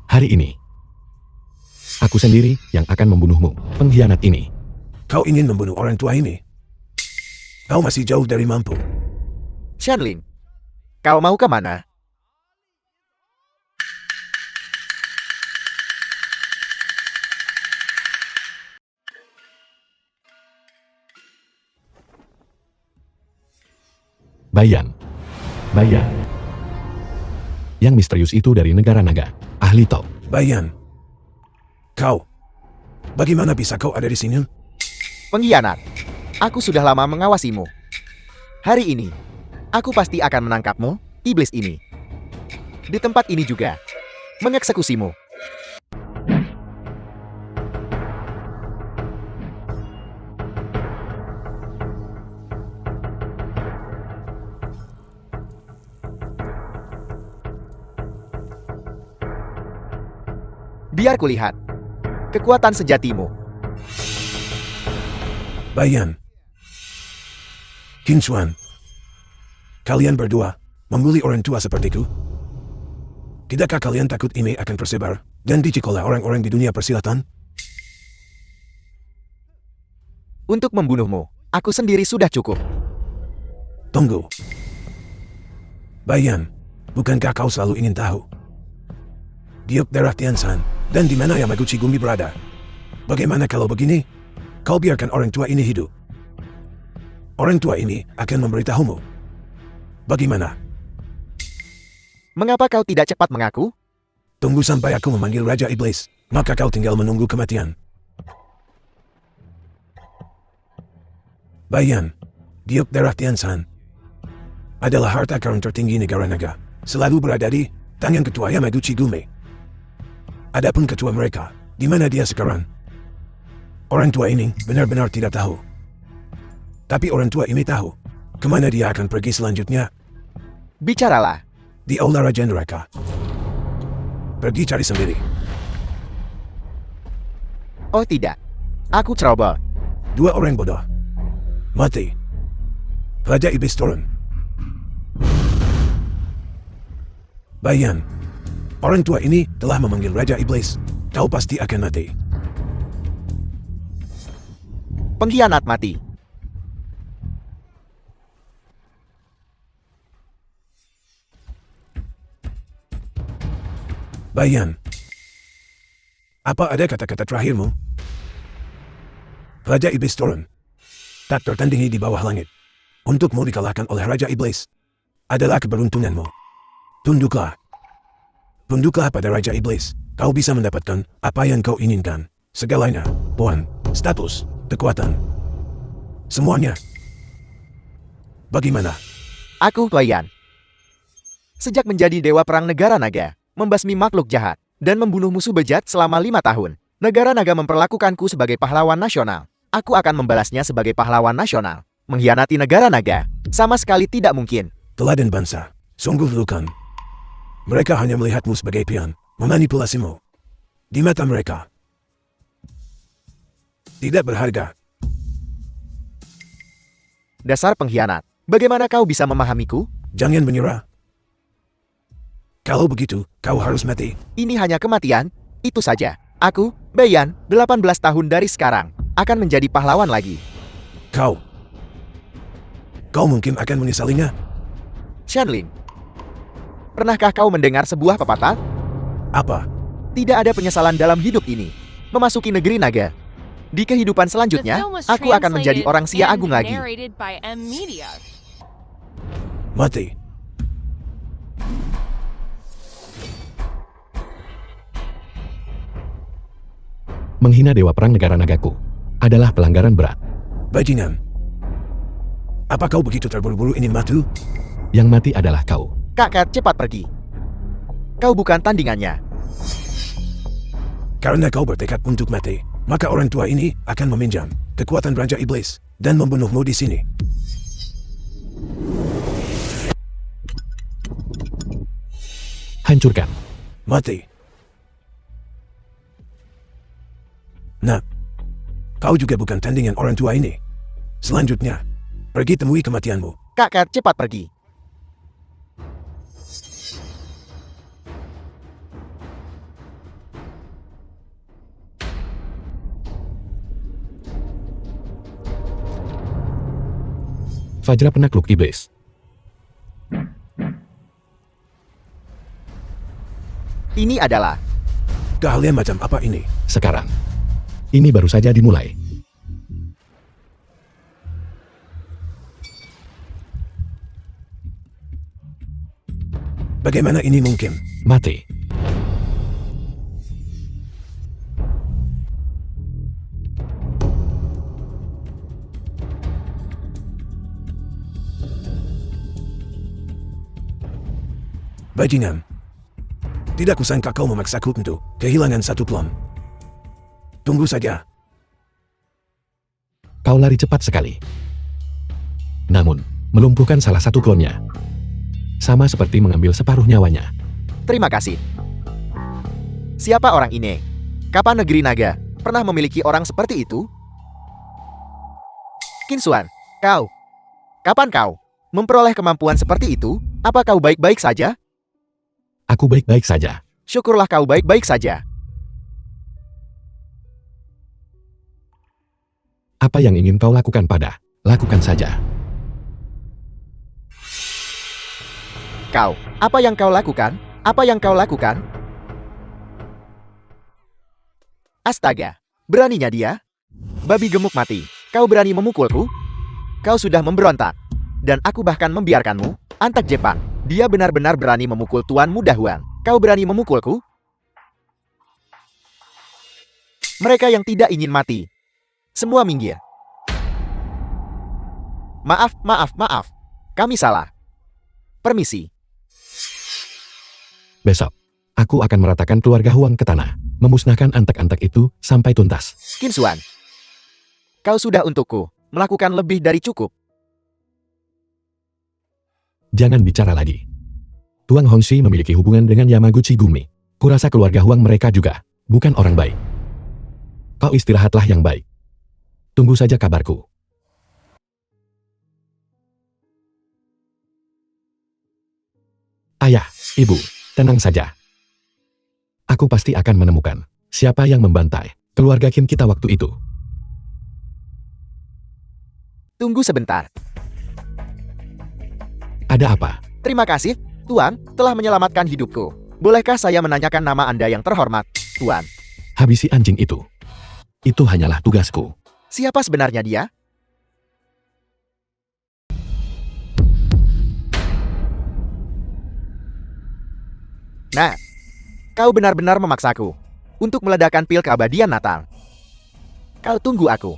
Hari ini, aku sendiri yang akan membunuhmu, pengkhianat ini. Kau ingin membunuh orang tua ini? Kau masih jauh dari mampu. Shanlin, kau mau kemana? Bayan. Yang misterius itu dari negara naga, ahli Tau. Bayan. Kau. Bagaimana bisa kau ada di sini? Pengkhianat. Aku sudah lama mengawasimu. Hari ini, aku pasti akan menangkapmu, iblis ini. Di tempat ini juga. Mengeksekusimu. Biar kulihat kekuatan sejatimu. Bayan. Kinsuan. Kalian berdua membuli orang tua sepertiku? Tidakkah kalian takut ini akan tersebar dan dicek oleh orang-orang di dunia persilatan? Untuk membunuhmu, aku sendiri sudah cukup. Tunggu. Bayan, bukankah kau selalu ingin tahu Diok darah Tiansan dan di mana Yamaguchi Gumi berada? Bagaimana kalau begini? Kau biarkan orang tua ini hidup. Orang tua ini akan memberitahumu. Bagaimana? Mengapa kau tidak cepat mengaku? Tunggu sampai aku memanggil Raja Iblis, maka kau tinggal menunggu kematian. Bayan, Diok darah Tiansan adalah harta karun tertinggi negara naga. Selalu berada di tangan ketua Yamaguchi Gumi. Adapun ketua mereka, di mana dia sekarang? Orang tua ini benar-benar tidak tahu. Tapi orang tua ini tahu. Kemana dia akan pergi selanjutnya? Bicaralah. Di Aula Raja Neraka. Pergi cari sendiri. Oh tidak. Aku ceroboh. Dua orang bodoh. Mati. Raja Iblis turun. Bayan. Orang tua ini telah memanggil Raja Iblis. Kau pasti akan mati. Pengkhianat mati. Bayan. Apa ada kata-kata terakhirmu? Raja Iblis turun. Tak tertandingi di bawah langit. Untukmu dikalahkan oleh Raja Iblis adalah keberuntunganmu. Tunduklah. Tunduklah pada Raja Iblis. Kau bisa mendapatkan apa yang kau inginkan. Segalanya, poin, status, kekuatan. Semuanya. Bagaimana? Aku Bayan. Sejak menjadi dewa perang negara naga, membasmi makhluk jahat, dan membunuh musuh bejat selama 5 tahun, negara naga memperlakukanku sebagai pahlawan nasional. Aku akan membalasnya sebagai pahlawan nasional. Mengkhianati negara naga, sama sekali tidak mungkin. Teladan bangsa. Sungguh bukan. Mereka hanya melihatmu sebagai pion, memanipulasimu. Di mata mereka. Tidak berharga. Dasar pengkhianat. Bagaimana kau bisa memahamiku? Jangan menyerah. Kalau begitu, kau harus mati. Ini hanya kematian, itu saja. Aku, Bayan, 18 tahun dari sekarang, akan menjadi pahlawan lagi. Kau mungkin akan menyesalinya. Shanlin, pernahkah kau mendengar sebuah pepatah? Apa? Tidak ada penyesalan dalam hidup ini. Memasuki negeri naga. Di kehidupan The selanjutnya, film was aku akan menjadi translated orang Sia and Agung lagi. narrated by M Media. Mati. Menghina dewa perang negara nagaku adalah pelanggaran berat. Bajingan. Apa kau begitu terburu-buru ingin mati? Yang mati adalah kau. Kakak, cepat pergi. Kau bukan tandingannya. Karena kau bertekad untuk mati, maka orang tua ini akan meminjam kekuatan Raja Iblis dan membunuhmu di sini. Hancurkan. Mati. Nah, Kau juga bukan tandingan orang tua ini. Selanjutnya, pergi temui kematianmu. Kakak, cepat pergi. Fajra penakluk iblis. Ini adalah Keahlian macam apa ini? Sekarang. Ini baru saja dimulai. Bagaimana ini mungkin? Mati. Bajingan. Tidak kusangka kau memaksaku untuk kehilangan satu klon. Tunggu saja. Kau lari cepat sekali. Namun, melumpuhkan salah satu klonnya. Sama seperti mengambil separuh nyawanya. terima kasih. Siapa orang ini? Kapan negeri naga pernah memiliki orang seperti itu? Kinsuan, kau. Kapan kau memperoleh kemampuan seperti itu? Apa kau baik-baik saja? Aku baik-baik saja. Syukurlah kau baik-baik saja. Apa yang ingin kau lakukan pada? Lakukan saja. Kau, apa yang kau lakukan? Apa yang kau lakukan? Astaga, beraninya dia? Babi gemuk mati, kau berani memukulku? Kau sudah memberontak. Dan aku bahkan membiarkanmu, Antak Jepang. Dia benar-benar berani memukul Tuan Muda Huang. Kau berani memukulku? Mereka yang tidak ingin mati. Semua minggir. Maaf. Kami salah. Permisi. Besok, aku akan meratakan keluarga Huang ke tanah. Memusnahkan antek-antek itu sampai tuntas. Kinsuan, kau sudah untukku melakukan lebih dari cukup. Jangan bicara lagi. Tuang Hongxi memiliki hubungan dengan Yamaguchi Gumi. Kurasa keluarga Huang mereka juga bukan orang baik. Kau istirahatlah yang baik. Tunggu saja kabarku. Ayah, ibu, tenang saja. Aku pasti akan menemukan siapa yang membantai keluarga Kim kita waktu itu. Tunggu sebentar. Ada apa? Terima kasih, Tuan, telah menyelamatkan hidupku. Bolehkah saya menanyakan nama Anda yang terhormat, Tuan? Habisi anjing itu. Itu hanyalah tugasku. Siapa sebenarnya dia? Nah, kau benar-benar memaksaku untuk meledakkan pil keabadian Natal. Kau tunggu aku.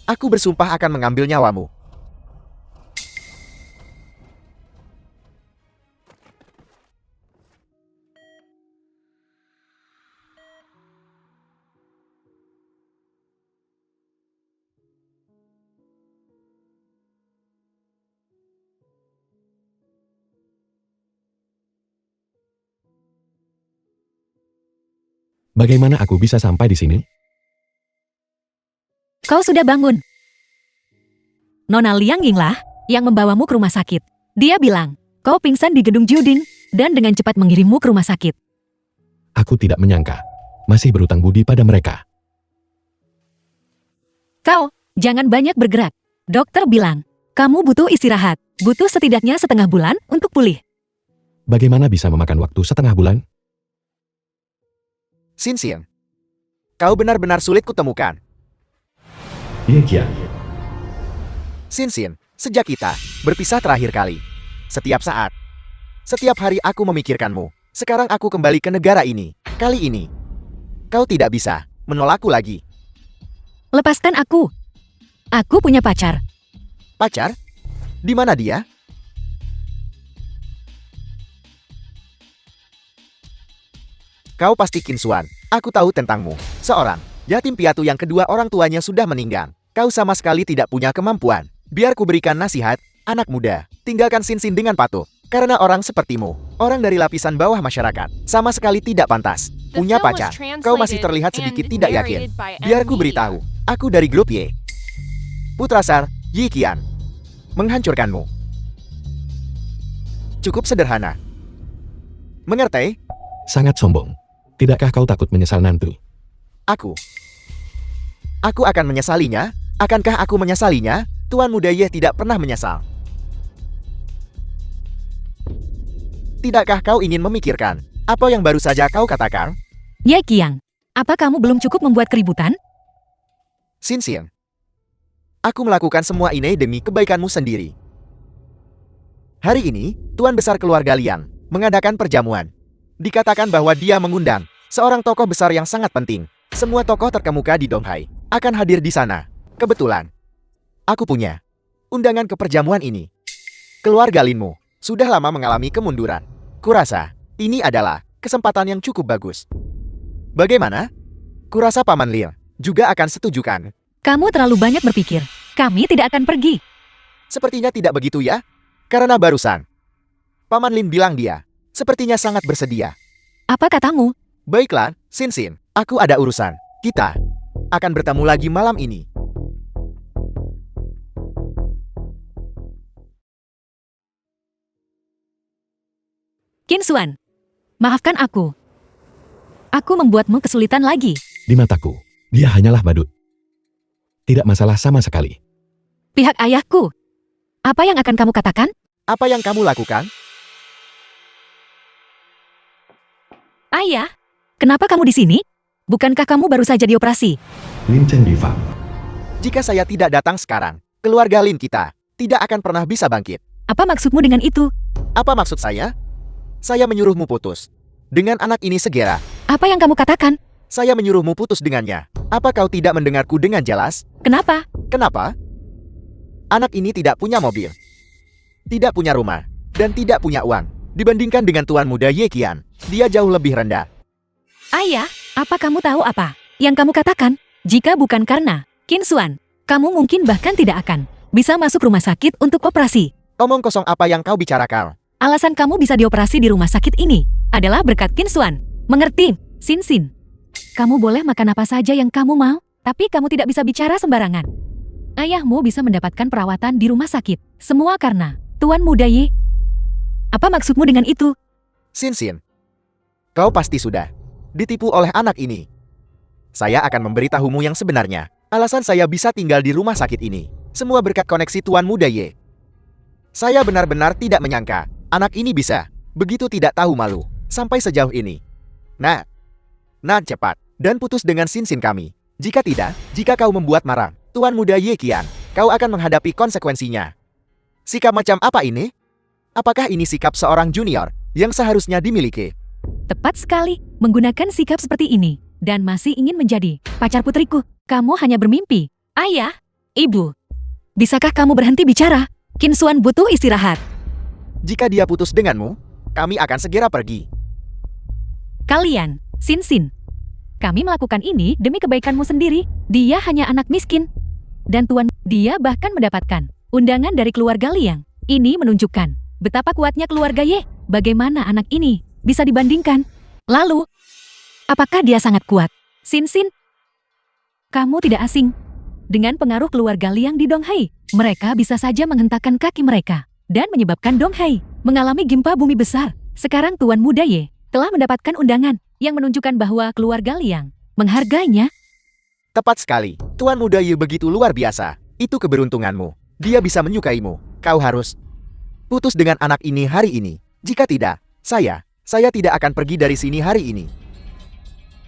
Aku bersumpah akan mengambil nyawamu. Bagaimana aku bisa sampai di sini? Kau sudah bangun. Nona Liang Yinglah yang membawamu ke rumah sakit. Dia bilang, kau pingsan di gedung Juding dan dengan cepat mengirimmu ke rumah sakit. Aku tidak menyangka. Masih berutang budi pada mereka. Kau, jangan banyak bergerak. Dokter bilang, kamu butuh istirahat. Butuh setidaknya setengah bulan untuk pulih. Bagaimana bisa memakan waktu setengah bulan? Xin, kau benar-benar sulit kutemukan. Iya. Xin, sejak kita berpisah terakhir kali. Setiap saat. Setiap hari aku memikirkanmu. Sekarang aku kembali ke negara ini. Kali ini, kau tidak bisa menolakku lagi. Lepaskan aku. Aku punya pacar. Pacar? Di mana dia? Kau pasti Kinsuan. Aku tahu tentangmu. Seorang yatim piatu yang kedua orang tuanya sudah meninggal. Kau sama sekali tidak punya kemampuan. Biar ku berikan nasihat, anak muda. Tinggalkan Xin dengan patuh. Karena orang sepertimu, orang dari lapisan bawah masyarakat, sama sekali tidak pantas The Punya film was pacar. Kau masih translated terlihat sedikit and tidak yakin. narrated by Biar ku M beritahu. Media. Aku dari grup Y. Putrasar, Yi Qian. Menghancurkanmu. Cukup sederhana. Mengerti? Sangat sombong. Tidakkah kau takut menyesal nanti? Aku akan menyesalinya. Akankah aku menyesalinya? Tuan Muda Ye tidak pernah menyesal. Tidakkah kau ingin memikirkan apa yang baru saja kau katakan? Ye Qiang, apa kamu belum cukup membuat keributan? Xin Xian. Aku melakukan semua ini demi kebaikanmu sendiri. Hari ini, Tuan Besar Keluarga Liang mengadakan perjamuan. Dikatakan bahwa dia mengundang seorang tokoh besar yang sangat penting. Semua tokoh terkemuka di Donghai akan hadir di sana. Kebetulan, aku punya undangan ke perjamuan ini. Keluarga Linmu sudah lama mengalami kemunduran. Kurasa, ini adalah kesempatan yang cukup bagus. Bagaimana? Kurasa Paman Liang juga akan setujukan. Kamu terlalu banyak berpikir. Kami tidak akan pergi. Sepertinya tidak begitu ya? Karena barusan Paman Lin bilang dia sepertinya sangat bersedia. Apa katamu? Baiklah, Xin Xin, aku ada urusan. Kita akan bertemu lagi malam ini. Qin Xuan, maafkan aku. Aku membuatmu kesulitan lagi. Di mataku, dia hanyalah badut. Tidak masalah sama sekali. Pihak ayahku. Apa yang akan kamu katakan? Apa yang kamu lakukan? Ayah, kenapa kamu di sini? Bukankah kamu baru saja dioperasi? Lin Chen Diva. Jika saya tidak datang sekarang, keluarga Lin kita tidak akan pernah bisa bangkit. Apa maksudmu dengan itu? Apa maksud saya? Saya menyuruhmu putus dengan anak ini segera. Apa yang kamu katakan? Saya menyuruhmu putus dengannya. Apa kau tidak mendengarku dengan jelas? Kenapa? Kenapa? Anak ini tidak punya mobil, tidak punya rumah, dan tidak punya uang. Dibandingkan dengan Tuan Muda Ye Qian, dia jauh lebih rendah. Ayah, apa kamu tahu apa yang kamu katakan? Jika bukan karena Qin Xuan, kamu mungkin bahkan tidak akan bisa masuk rumah sakit untuk operasi. Omong kosong apa yang kau bicarakan? Alasan kamu bisa dioperasi di rumah sakit ini adalah berkat Qin Xuan. Mengerti, Xin Xin? Kamu boleh makan apa saja yang kamu mau, tapi kamu tidak bisa bicara sembarangan. Ayahmu bisa mendapatkan perawatan di rumah sakit. Semua karena Tuan Muda Ye. Apa maksudmu dengan itu? Xin Xin, kau pasti sudah ditipu oleh anak ini. Saya akan memberitahumu yang sebenarnya. Alasan saya bisa tinggal di rumah sakit ini, semua berkat koneksi Tuan Muda Ye. Saya benar-benar tidak menyangka anak ini bisa begitu tidak tahu malu sampai sejauh ini. Nah, cepat dan putus dengan Xin Xin kami. Jika tidak, jika kau membuat marah Tuan Muda Ye Qian, kau akan menghadapi konsekuensinya. Sikap macam apa ini? Apakah ini sikap seorang junior yang seharusnya dimiliki? Tepat sekali, menggunakan sikap seperti ini, dan masih ingin menjadi pacar putriku. Kamu hanya bermimpi. Ayah, ibu, bisakah kamu berhenti bicara? Qin Xuan butuh istirahat. Jika dia putus denganmu, kami akan segera pergi. Kalian, Xin Xin, kami melakukan ini demi kebaikanmu sendiri. Dia hanya anak miskin. Dan Tuan, dia bahkan mendapatkan undangan dari keluarga Liang. Ini menunjukkan betapa kuatnya keluarga Ye. Bagaimana anak ini bisa dibandingkan? Lalu, apakah dia sangat kuat? Xin Xin, kamu tidak asing dengan pengaruh keluarga Liang di Donghai. Mereka bisa saja menghentakkan kaki mereka dan menyebabkan Donghai mengalami gempa bumi besar. Sekarang Tuan Muda Ye telah mendapatkan undangan yang menunjukkan bahwa keluarga Liang menghargainya. Tepat sekali, Tuan Muda Ye begitu luar biasa. Itu keberuntunganmu. Dia bisa menyukaimu. Kau harus putus dengan anak ini hari ini. Jika tidak, saya tidak akan pergi dari sini hari ini.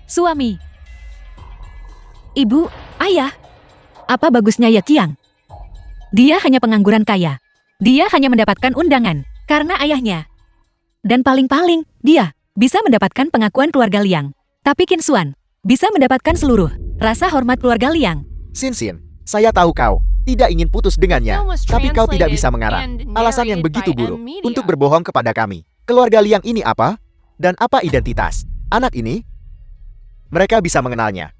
Suami, ibu, ayah, apa bagusnya Ye Qiang? Dia hanya pengangguran kaya. Dia hanya mendapatkan undangan karena ayahnya. Dan paling-paling, dia bisa mendapatkan pengakuan keluarga Liang. Tapi Qin Xuan bisa mendapatkan seluruh rasa hormat keluarga Liang. Xin Xin, saya tahu kau tidak ingin putus dengannya, Film was tapi kau tidak bisa translated mengarang and alasan yang narrated begitu by buruk M Media. untuk berbohong kepada kami. Keluarga Liang ini apa? Dan apa identitas anak ini? Mereka bisa mengenalnya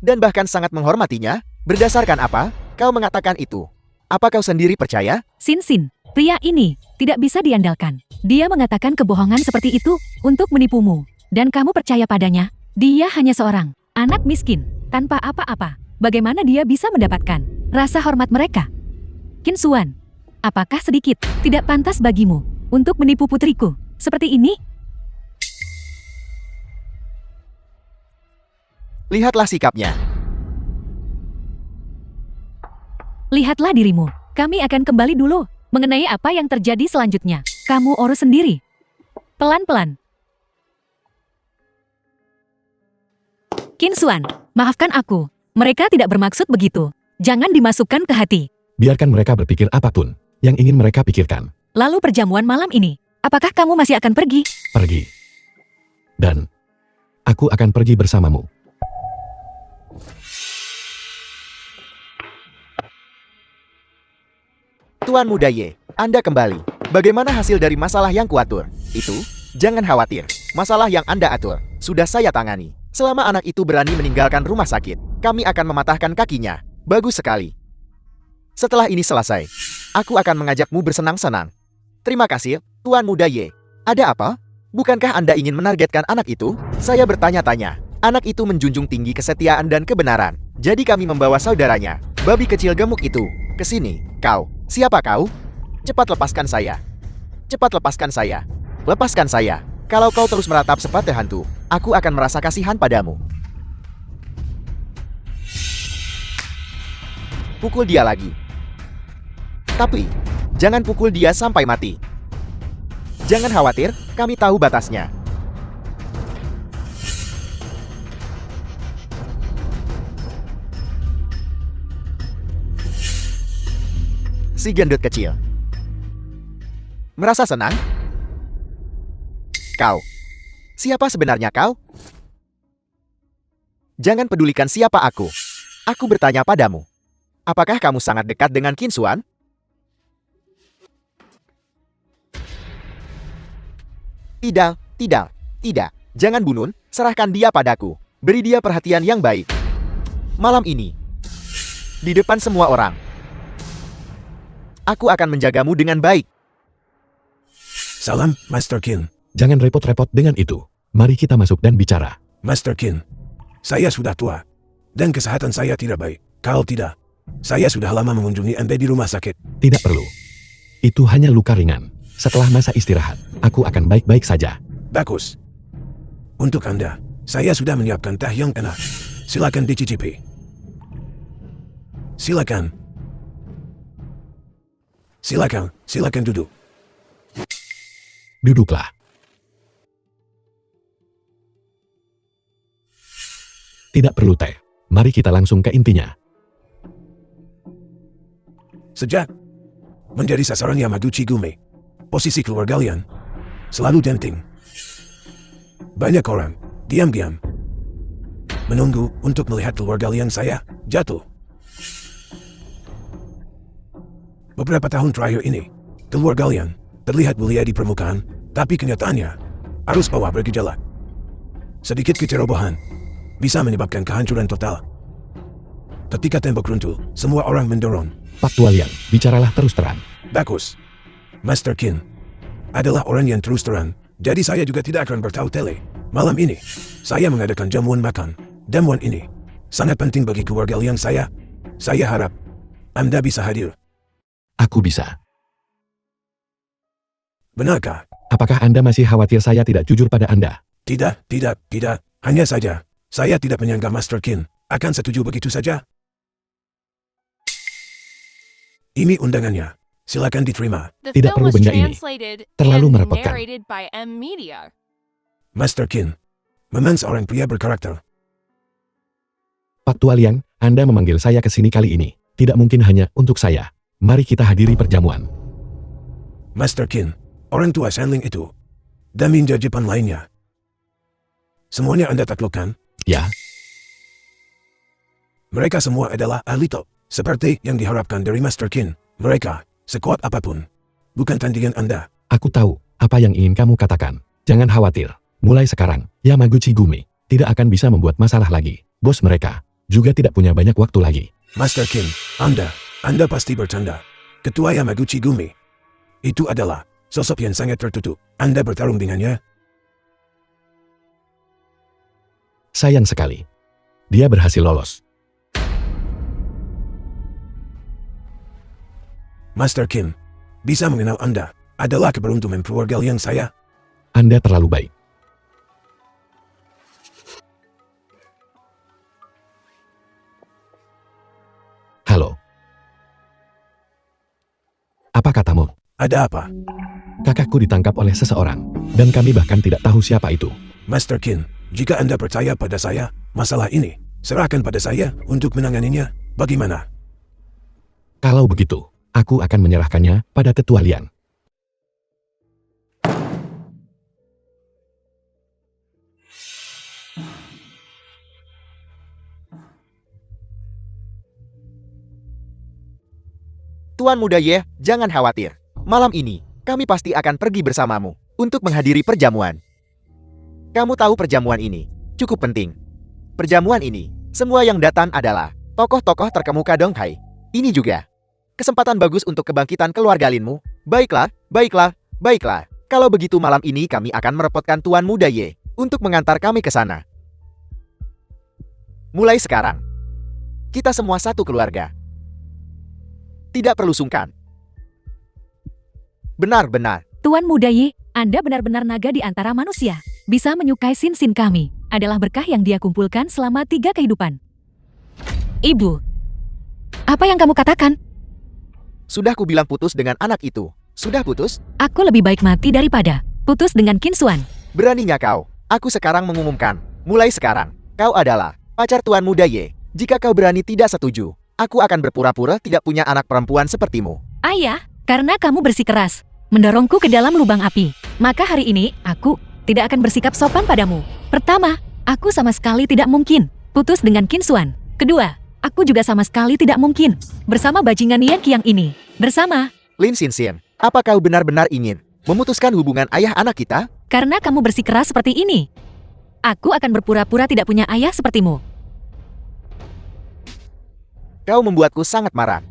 dan bahkan sangat menghormatinya. Berdasarkan apa kau mengatakan itu? Apa kau sendiri percaya? Xin Xin, pria ini tidak bisa diandalkan. Dia mengatakan kebohongan seperti itu untuk menipumu. Dan kamu percaya padanya? Dia hanya seorang anak miskin, tanpa apa-apa. Bagaimana dia bisa mendapatkan rasa hormat mereka? Qin Xuan, apakah sedikit tidak pantas bagimu untuk menipu putriku seperti ini? Lihatlah sikapnya. Lihatlah dirimu. Kami akan kembali dulu. Mengenai apa yang terjadi selanjutnya, kamu urus sendiri. Pelan-pelan. Qin Xuan, maafkan aku. Mereka tidak bermaksud begitu. Jangan dimasukkan ke hati. Biarkan mereka berpikir apapun yang ingin mereka pikirkan. Lalu perjamuan malam ini, apakah kamu masih akan pergi? Pergi. Dan aku akan pergi bersamamu. Tuan Muda Ye, Anda kembali. Bagaimana hasil dari masalah yang kuatur? Itu, jangan khawatir. Masalah yang Anda atur, sudah saya tangani. Selama anak itu berani meninggalkan rumah sakit, kami akan mematahkan kakinya. Bagus sekali. Setelah ini selesai, aku akan mengajakmu bersenang-senang. Terima kasih, Tuan Muda Ye. Ada apa? Bukankah Anda ingin menargetkan anak itu? Saya bertanya-tanya. Anak itu menjunjung tinggi kesetiaan dan kebenaran. Jadi kami membawa saudaranya, babi kecil gemuk itu, ke sini. Kau, siapa kau? Cepat lepaskan saya. Cepat lepaskan saya. Lepaskan saya. Kalau kau terus meratap seperti hantu, aku akan merasa kasihan padamu. Pukul dia lagi. Tapi, jangan pukul dia sampai mati. Jangan khawatir, kami tahu batasnya. Si gendut kecil. Merasa senang? Kau. Siapa sebenarnya kau? Jangan pedulikan siapa aku. Aku bertanya padamu. Apakah kamu sangat dekat dengan Qin Xuan? Tidak, tidak, tidak. Jangan bunuh, serahkan dia padaku. Beri dia perhatian yang baik. Malam ini, di depan semua orang, aku akan menjagamu dengan baik. Salam, Master Qin. Jangan repot-repot dengan itu. Mari kita masuk dan bicara. Master Qin, saya sudah tua. Dan kesehatan saya tidak baik. Kau tidak. Saya sudah lama mengunjungi Anda di rumah sakit. Tidak perlu. Itu hanya luka ringan. Setelah masa istirahat, aku akan baik-baik saja. Bagus. Untuk Anda, saya sudah menyiapkan teh yang enak. Silakan dicicipi. Silakan. Silakan duduk. Duduklah. Tidak perlu teh. Mari kita langsung ke intinya. Sejak menjadi sasaran Yamaguchi Gumi, posisi keluarga kalian selalu genting. Banyak orang diam-diam menunggu untuk melihat keluarga kalian saya jatuh. Beberapa tahun terakhir ini, keluarga kalian terlihat mulia di permukaan, tapi kenyataannya arus bawah bergejolak. Sedikit kecerobohan bisa menyebabkan kehancuran total. Ketika tembok runtuh, semua orang mendorong. Pak Tualian, bicaralah terus terang. Bagus. Master Qin adalah orang yang terus terang, jadi saya juga tidak akan bertahu-tele. Malam ini, saya mengadakan jamuan makan. Jamuan ini sangat penting bagi keluarga kalian saya. Saya harap Anda bisa hadir. Aku bisa. Benarkah? Apakah Anda masih khawatir saya tidak jujur pada Anda? Tidak. Hanya saja, saya tidak menyangka Master Qin akan setuju begitu saja. Ini undangannya. Silakan diterima. The Tidak film perlu was benda ini. translated Terlalu and merepotkan. narrated by M Media. Master Qin memang seorang pria berkarakter. Pak Tualian, Anda memanggil saya ke sini kali ini. Tidak mungkin hanya untuk saya. Mari kita hadiri perjamuan. Master Qin, orang tua Shanling itu, dan ninja Jepang lainnya. Semuanya Anda taklukkan? Ya, Mereka semua adalah ahli top, seperti yang diharapkan dari Master Qin. Mereka, sekuat apapun, bukan tandingan Anda. aku tahu apa yang ingin kamu katakan. Jangan khawatir. Mulai sekarang, Yamaguchi Gumi tidak akan bisa membuat masalah lagi. Bos mereka juga tidak punya banyak waktu lagi. Master Qin, Anda pasti bercanda. Ketua Yamaguchi Gumi itu adalah sosok yang sangat tertutup. Anda bertarung dengannya? Sayang sekali. Dia berhasil lolos. Master Kim, bisa mengenal Anda adalah keberuntungan keluarga yang saya. Anda terlalu baik. Halo. Apa katamu? Ada apa? Kakakku ditangkap oleh seseorang, dan kami bahkan tidak tahu siapa itu. Master Kim, jika Anda percaya pada saya, masalah ini, serahkan pada saya untuk menanganinya. Bagaimana? Kalau begitu, aku akan menyerahkannya pada Tetua Lian. Tuan Muda Ye, jangan khawatir. Malam ini, kami pasti akan pergi bersamamu untuk menghadiri perjamuan. Kamu tahu perjamuan ini cukup penting. Perjamuan ini, semua yang datang adalah tokoh-tokoh terkemuka Donghai. Ini juga kesempatan bagus untuk kebangkitan keluarga Linmu. Baiklah, baiklah, baiklah. Kalau begitu malam ini kami akan merepotkan Tuan Muda Ye untuk mengantar kami ke sana. Mulai sekarang, kita semua satu keluarga. Tidak perlu sungkan. Benar-benar. Tuan Muda Ye, Anda benar-benar naga di antara manusia. Bisa menyukai Sin kami. Adalah berkah yang dia kumpulkan selama 3 kehidupan. Ibu, apa yang kamu katakan? Sudah kubilang putus dengan anak itu. Sudah putus? Aku lebih baik mati daripada putus dengan Qin Xuan. Beraninya kau. Aku sekarang mengumumkan. Mulai sekarang, kau adalah pacar Tuan Muda Ye. Jika kau berani tidak setuju, aku akan berpura-pura tidak punya anak perempuan sepertimu. Ayah, karena kamu bersikeras mendorongku ke dalam lubang api, maka hari ini aku tidak akan bersikap sopan padamu. Pertama, aku sama sekali tidak mungkin putus dengan Qin Xuan. Kedua, aku juga sama sekali tidak mungkin bersama bajingan Yan Qiang ini. Bersama Lin Xinxian, apa kau benar-benar ingin memutuskan hubungan ayah anak kita? karena kamu bersikeras seperti ini, aku akan berpura-pura tidak punya ayah sepertimu. Kau membuatku sangat marah.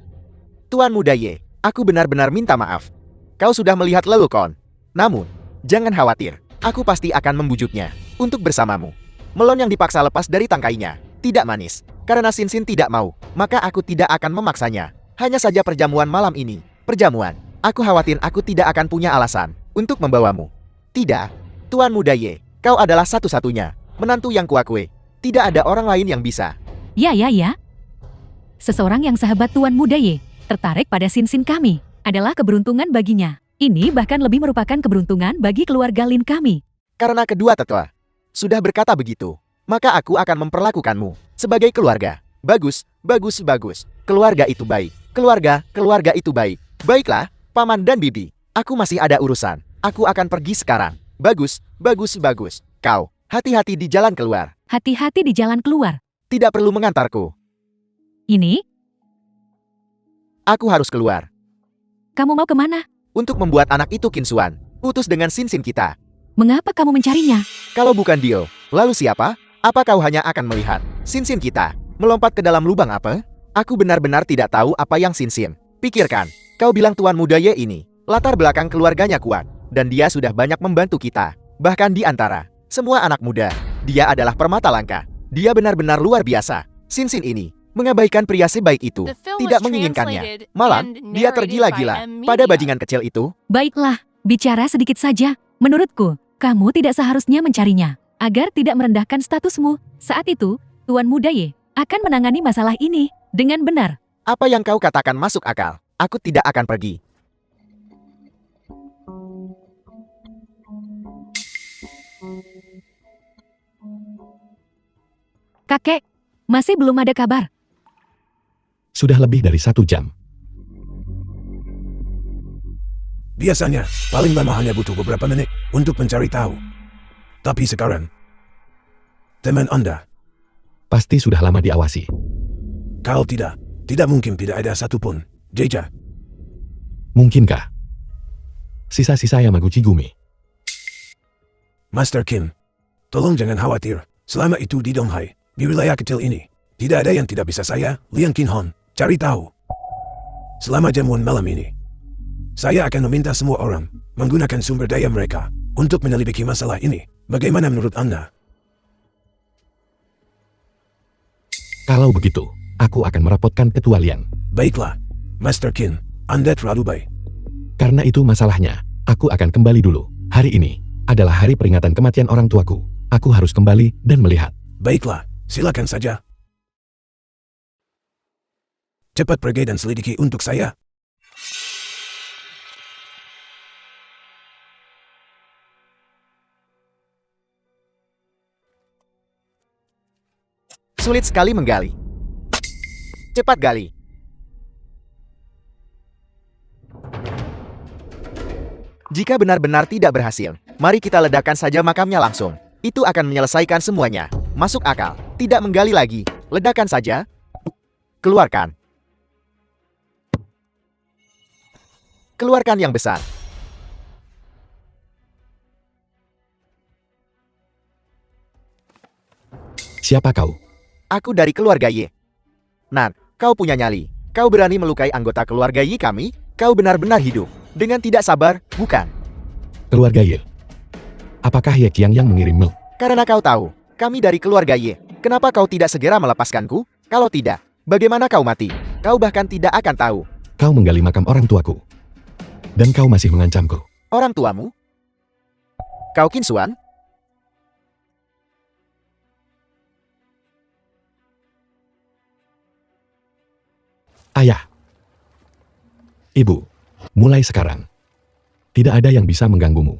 Tuan Muda Ye, aku benar-benar minta maaf. Kau sudah melihat lelucon. Namun, jangan khawatir. Aku pasti akan membujuknya untuk bersamamu. Melon yang dipaksa lepas dari tangkainya tidak manis. Karena Sin tidak mau, maka aku tidak akan memaksanya. Hanya saja perjamuan malam ini. Perjamuan. Aku khawatir aku tidak akan punya alasan untuk membawamu. Tidak. Tuan Muda Ye, kau adalah satu-satunya menantu yang kuakui. Tidak ada orang lain yang bisa. Ya. Seseorang yang sahabat Tuan Muda Ye tertarik pada Sin kami adalah keberuntungan baginya. Ini bahkan lebih merupakan keberuntungan bagi keluarga Lin kami. Karena kedua tetua sudah berkata begitu, maka aku akan memperlakukanmu sebagai keluarga. Bagus. Keluarga itu baik. Keluarga itu baik. Baiklah, Paman dan Bibi. Aku masih ada urusan. Aku akan pergi sekarang. Bagus. Kau, hati-hati di jalan keluar. Hati-hati di jalan keluar. Tidak perlu mengantarku. Ini, Aku harus keluar. kamu mau kemana? Untuk membuat anak itu Qin Xuan putus dengan Sin kita. Mengapa kamu mencarinya? Kalau bukan Dio, lalu siapa? Apa kau hanya akan melihat Sin kita melompat ke dalam lubang apa? Aku benar-benar tidak tahu apa yang Sin. Pikirkan, kau bilang Tuan Muda Ye ini latar belakang keluarganya kuat, dan dia sudah banyak membantu kita. Bahkan di antara semua anak muda, dia adalah permata langka. Dia benar-benar luar biasa. Sin ini mengabaikan pria sebaik itu, The film tidak was menginginkannya. translated Malah, and dia narrated tergila-gila by M pada Media. bajingan kecil itu. Baiklah, bicara sedikit saja. Menurutku, kamu tidak seharusnya mencarinya agar tidak merendahkan statusmu. Saat itu, Tuan Muda Ye akan menangani masalah ini dengan benar. Apa yang kau katakan masuk akal. Aku tidak akan pergi. Kakek, masih belum ada kabar. Sudah lebih dari 1 jam. Biasanya, paling lama hanya butuh beberapa menit untuk mencari tahu. Tapi sekarang, teman Anda, Pasti sudah lama diawasi. kalau tidak mungkin tidak ada satupun jejak. Mungkinkah? Sisa-sisa Yamaguchi Gumi. Master Kim, tolong jangan khawatir. Selama itu di Donghai, di wilayah kecil ini, tidak ada yang tidak bisa saya, Liang Qinhon, cari tahu. Selama jamuan malam ini, saya akan meminta semua orang menggunakan sumber daya mereka untuk menyelidiki masalah ini. Bagaimana menurut Anda? Kalau begitu, aku akan merapotkan ketua Lian. Baiklah, Master Qin, Anda terlalu baik. Karena itu masalahnya, aku akan kembali dulu. Hari ini adalah hari peringatan kematian orang tuaku. Aku harus kembali dan melihat. Baiklah, silakan saja. Cepat pergi dan selidiki untuk saya. Sulit sekali menggali. Cepat gali. Jika benar-benar tidak berhasil, mari kita ledakan saja makamnya langsung. Itu akan menyelesaikan semuanya. Masuk akal. Tidak menggali lagi. Ledakan saja. Keluarkan. Keluarkan yang besar. Siapa kau? Aku dari keluarga Ye. Nan, kau punya nyali. Kau berani melukai anggota keluarga Yi kami? Kau benar-benar hidup. Dengan tidak sabar, bukan? Keluarga Ye. Apakah Ye Qiang yang mengirimmu? Karena kau tahu, kami dari keluarga Ye. Kenapa kau tidak segera melepaskanku? Kalau tidak, bagaimana kau mati? Kau bahkan tidak akan tahu. Kau menggali makam orang tuaku. Dan kau masih mengancamku. Orang tuamu? Kau Qin Xuan? Ayah. Ibu. Mulai sekarang. Tidak ada yang bisa mengganggumu.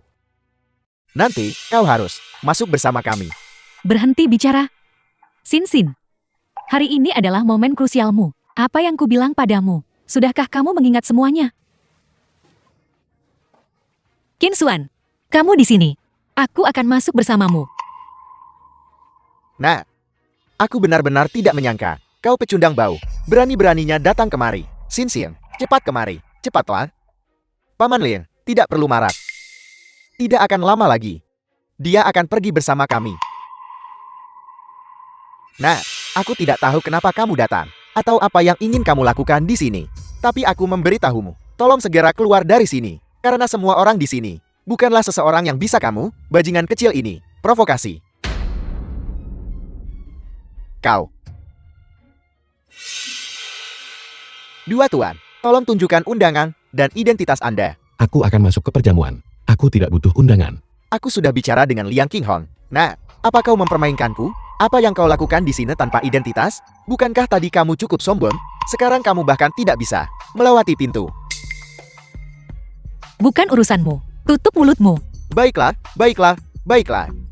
Nanti, kau harus masuk bersama kami. Berhenti bicara. Sin. Hari ini adalah momen krusialmu. Apa yang kubilang padamu? Sudahkah kamu mengingat semuanya? Qin Xuan, kamu di sini. Aku akan masuk bersamamu. Nah, aku benar-benar tidak menyangka. Kau pecundang bau. Berani-beraninya datang kemari. Sin, cepat kemari. Cepatlah. Paman Lin, tidak perlu marah. Tidak akan lama lagi. Dia akan pergi bersama kami. Nah, aku tidak tahu kenapa kamu datang. Atau apa yang ingin kamu lakukan di sini. Tapi aku memberitahumu. Tolong segera keluar dari sini. Karena semua orang di sini bukanlah seseorang yang bisa kamu, bajingan kecil ini, provokasi. Kau. Dua tuan, tolong tunjukkan undangan dan identitas Anda. Aku akan masuk ke perjamuan. Aku tidak butuh undangan. Aku sudah bicara dengan Liang Qinghong. Nah, apa kau mempermainkanku? Apa yang kau lakukan di sini tanpa identitas? Bukankah tadi kamu cukup sombong? Sekarang kamu bahkan tidak bisa melewati pintu. Bukan urusanmu. Tutup mulutmu. Baiklah.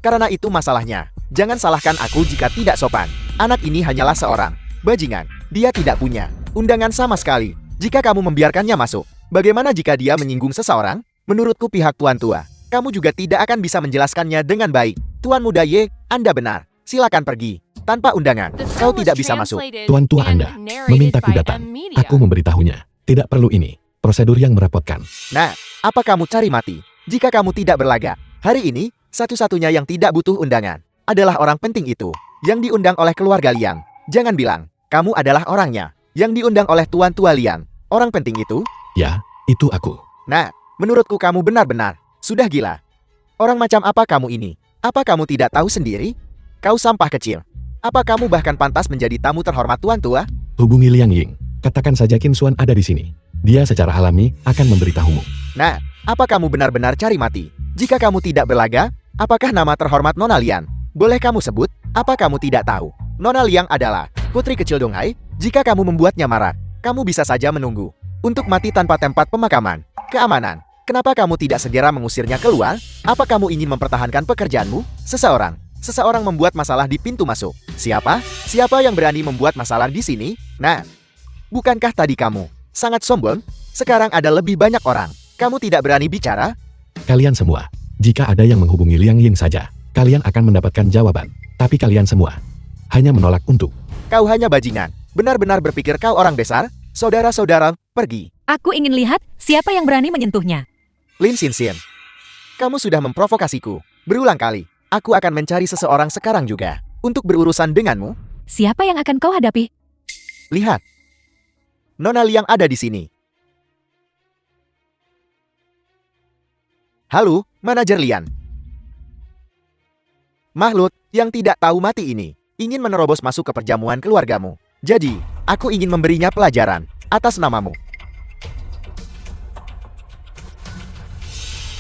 Karena itu masalahnya. Jangan salahkan aku jika tidak sopan. Anak ini hanyalah seorang bajingan. Dia tidak punya undangan sama sekali. Jika kamu membiarkannya masuk, bagaimana jika dia menyinggung seseorang? Menurutku pihak tuan tua, kamu juga tidak akan bisa menjelaskannya dengan baik. Tuan muda Ye, Anda benar. Silakan pergi. Tanpa undangan, The kau film was tidak bisa masuk. translated Tuan tua and Anda narrated memintaku by datang. Amelia. Aku memberitahunya. Tidak perlu ini. Prosedur yang merepotkan. Nah, apa kamu cari mati? Jika kamu tidak berlagak, hari ini, satu-satunya yang tidak butuh undangan adalah orang penting itu, yang diundang oleh keluarga Liang. Jangan bilang, kamu adalah orangnya, yang diundang oleh tuan tua Liang. Orang penting itu? Ya, itu aku. Nah, menurutku kamu benar-benar sudah gila. Orang macam apa kamu ini? Apa kamu tidak tahu sendiri? Kau sampah kecil. Apa kamu bahkan pantas menjadi tamu terhormat tuan tua? Hubungi Liang Ying. Katakan saja Qin Xuan ada di sini. Dia secara alami akan memberitahumu. Nah, apa kamu benar-benar cari mati? Jika kamu tidak berlaga, apakah nama terhormat Nona Liang? Boleh kamu sebut? Apa kamu tidak tahu? Nona Liang adalah putri kecil Donghai. Jika kamu membuatnya marah, kamu bisa saja menunggu untuk mati tanpa tempat pemakaman. Keamanan. Kenapa kamu tidak segera mengusirnya keluar? Apa kamu ingin mempertahankan pekerjaanmu? Seseorang membuat masalah di pintu masuk. Siapa? Siapa yang berani membuat masalah di sini? Nah, bukankah tadi kamu sangat sombong? Sekarang ada lebih banyak orang. Kamu tidak berani bicara? Kalian semua, jika ada yang menghubungi Liang Ying saja, kalian akan mendapatkan jawaban. Tapi kalian semua hanya menolak untuk. Kau hanya bajingan. Benar-benar berpikir kau orang besar? Saudara-saudara, pergi. Aku ingin lihat siapa yang berani menyentuhnya. Lin Xin, kamu sudah memprovokasiku berulang kali. Aku akan mencari seseorang sekarang juga untuk berurusan denganmu. Siapa yang akan kau hadapi? Lihat. Nona Liang ada di sini. Halo, manajer Lian. Makhluk yang tidak tahu mati ini. ingin menerobos masuk ke perjamuan keluargamu. Jadi, aku ingin memberinya pelajaran atas namamu.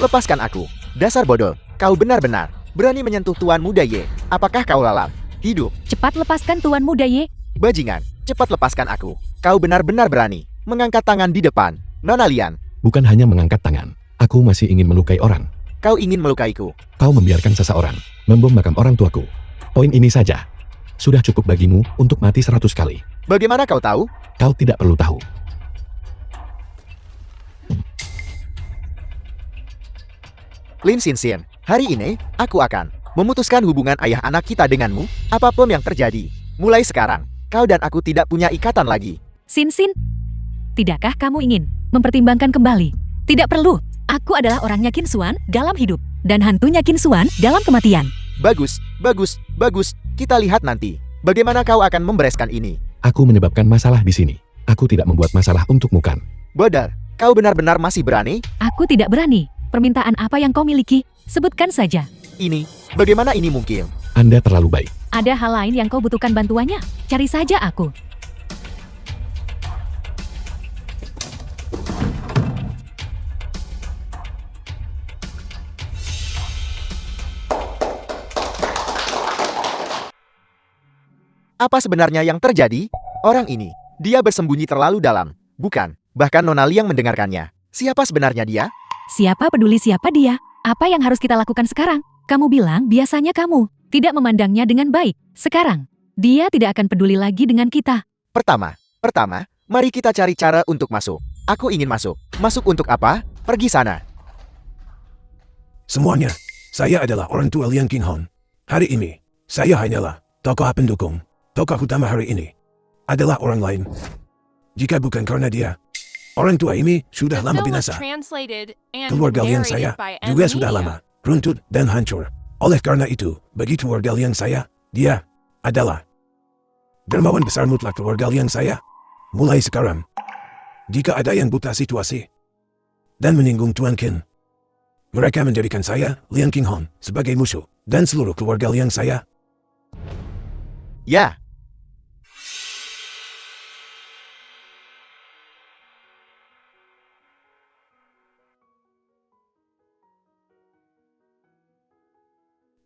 Lepaskan aku, dasar bodoh. Kau benar-benar berani menyentuh Tuan Muda Ye. Apakah kau lalat? Hidup. Cepat lepaskan Tuan Muda Ye. Bajingan, cepat lepaskan aku. Kau benar-benar berani mengangkat tangan di depan Nona Lian. Bukan hanya mengangkat tangan, aku masih ingin melukai orang. Kau ingin melukaiku. Kau membiarkan seseorang membom makam orang tuaku. Poin ini saja sudah cukup bagimu untuk mati 100 kali. Bagaimana kau tahu? Kau tidak perlu tahu. Lin Xinxian, hari ini, aku akan memutuskan hubungan ayah anak kita denganmu, apapun yang terjadi. Mulai sekarang, kau dan aku tidak punya ikatan lagi. Xinxian, tidakkah kamu ingin mempertimbangkan kembali? Tidak perlu. Aku adalah orangnya Qin Xuan dalam hidup, dan hantunya Qin Xuan dalam kematian. Bagus, bagus, bagus. Kita lihat nanti. Bagaimana kau akan membereskan ini? Aku menyebabkan masalah di sini. Aku tidak membuat masalah untukmu kan? Bodar, kau benar-benar masih berani? Aku tidak berani. Permintaan apa yang kau miliki? Sebutkan saja. Ini, bagaimana ini mungkin? Anda terlalu baik. Ada hal lain yang kau butuhkan bantuannya? Cari saja aku. Apa sebenarnya yang terjadi? Orang ini, dia bersembunyi terlalu dalam. Bukan, bahkan Nona Liang mendengarkannya. Siapa sebenarnya dia? Siapa peduli siapa dia? Apa yang harus kita lakukan sekarang? Kamu bilang biasanya kamu tidak memandangnya dengan baik. Sekarang, dia tidak akan peduli lagi dengan kita. Pertama, mari kita cari cara untuk masuk. Aku ingin masuk. Masuk untuk apa? Pergi sana. Semuanya, saya adalah orang tua Lian Qinghong. Hari ini, saya hanyalah tokoh pendukung. Tokoh utama hari ini adalah orang lain. Jika bukan karena dia, orang tua ini sudah The lama film was binasa. translated and Keluarga Lian narrated saya by juga Emma sudah Media. lama runtuh dan hancur. Oleh karena itu, bagi keluarga Lian saya, dia adalah dermawan besar mutlak keluarga Lian saya. Mulai sekarang, jika ada yang buta situasi dan menyinggung Tuan Qin, mereka menjadikan saya, Lian Qinghong, sebagai musuh dan seluruh keluarga Lian saya. Ya,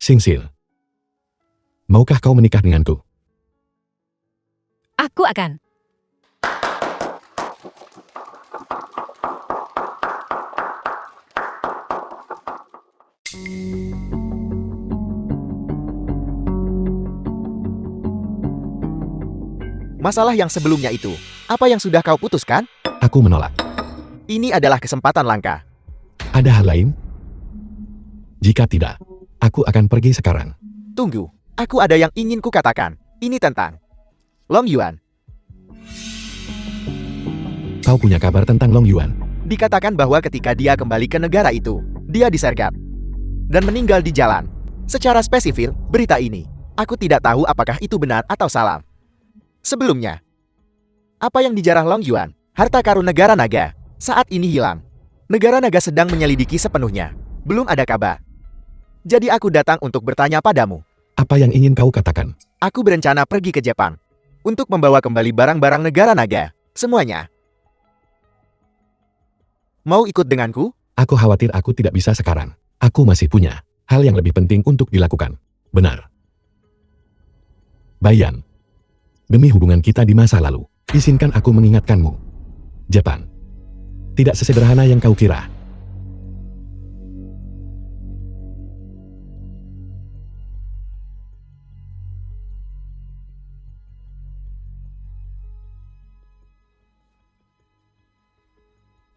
Xinxian, maukah kau menikah denganku? Aku akan. masalah yang sebelumnya itu. Apa yang sudah kau putuskan? Aku menolak. Ini adalah kesempatan langka. Ada hal lain? Jika tidak, aku akan pergi sekarang. Tunggu, aku ada yang ingin kukatakan. Ini tentang Long Yuan. Kau punya kabar tentang Long Yuan? Dikatakan bahwa ketika dia kembali ke negara itu, dia disergap dan meninggal di jalan. Secara spesifik, berita ini, aku tidak tahu apakah itu benar atau salah. Sebelumnya, apa yang dijarah Long Yuan, harta karun negara naga, saat ini hilang. Negara naga sedang menyelidiki sepenuhnya. Belum ada kabar. Jadi aku datang untuk bertanya padamu. Apa yang ingin kau katakan? Aku berencana pergi ke Jepang untuk membawa kembali barang-barang negara naga, semuanya. Mau ikut denganku? Aku khawatir aku tidak bisa sekarang. Aku masih punya hal yang lebih penting untuk dilakukan. Benar. Bayan, demi hubungan kita di masa lalu, izinkan aku mengingatkanmu. Jepang tidak sesederhana yang kau kira.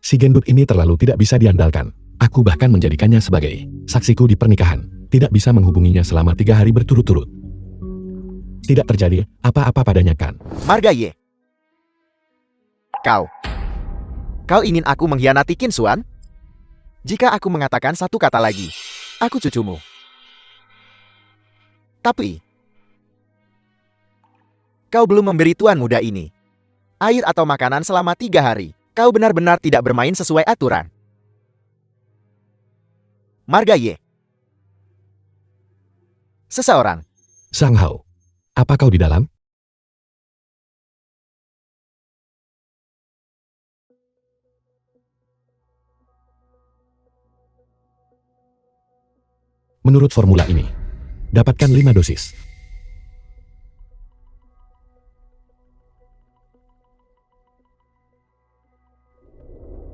Si gendut ini terlalu tidak bisa diandalkan. Aku bahkan menjadikannya sebagai saksiku di pernikahan. Tidak bisa menghubunginya selama 3 hari berturut-turut. Tidak terjadi apa-apa padanya kan? Marga Ye. Kau ingin aku mengkhianati Qin Xuan? Jika aku mengatakan satu kata lagi, aku cucumu. Tapi, kau belum memberi tuan muda ini air atau makanan selama 3 hari. Kau benar-benar tidak bermain sesuai aturan. Marga Ye. Seseorang. Sang Hao, Apa kau di dalam? Menurut formula ini, dapatkan 5 dosis.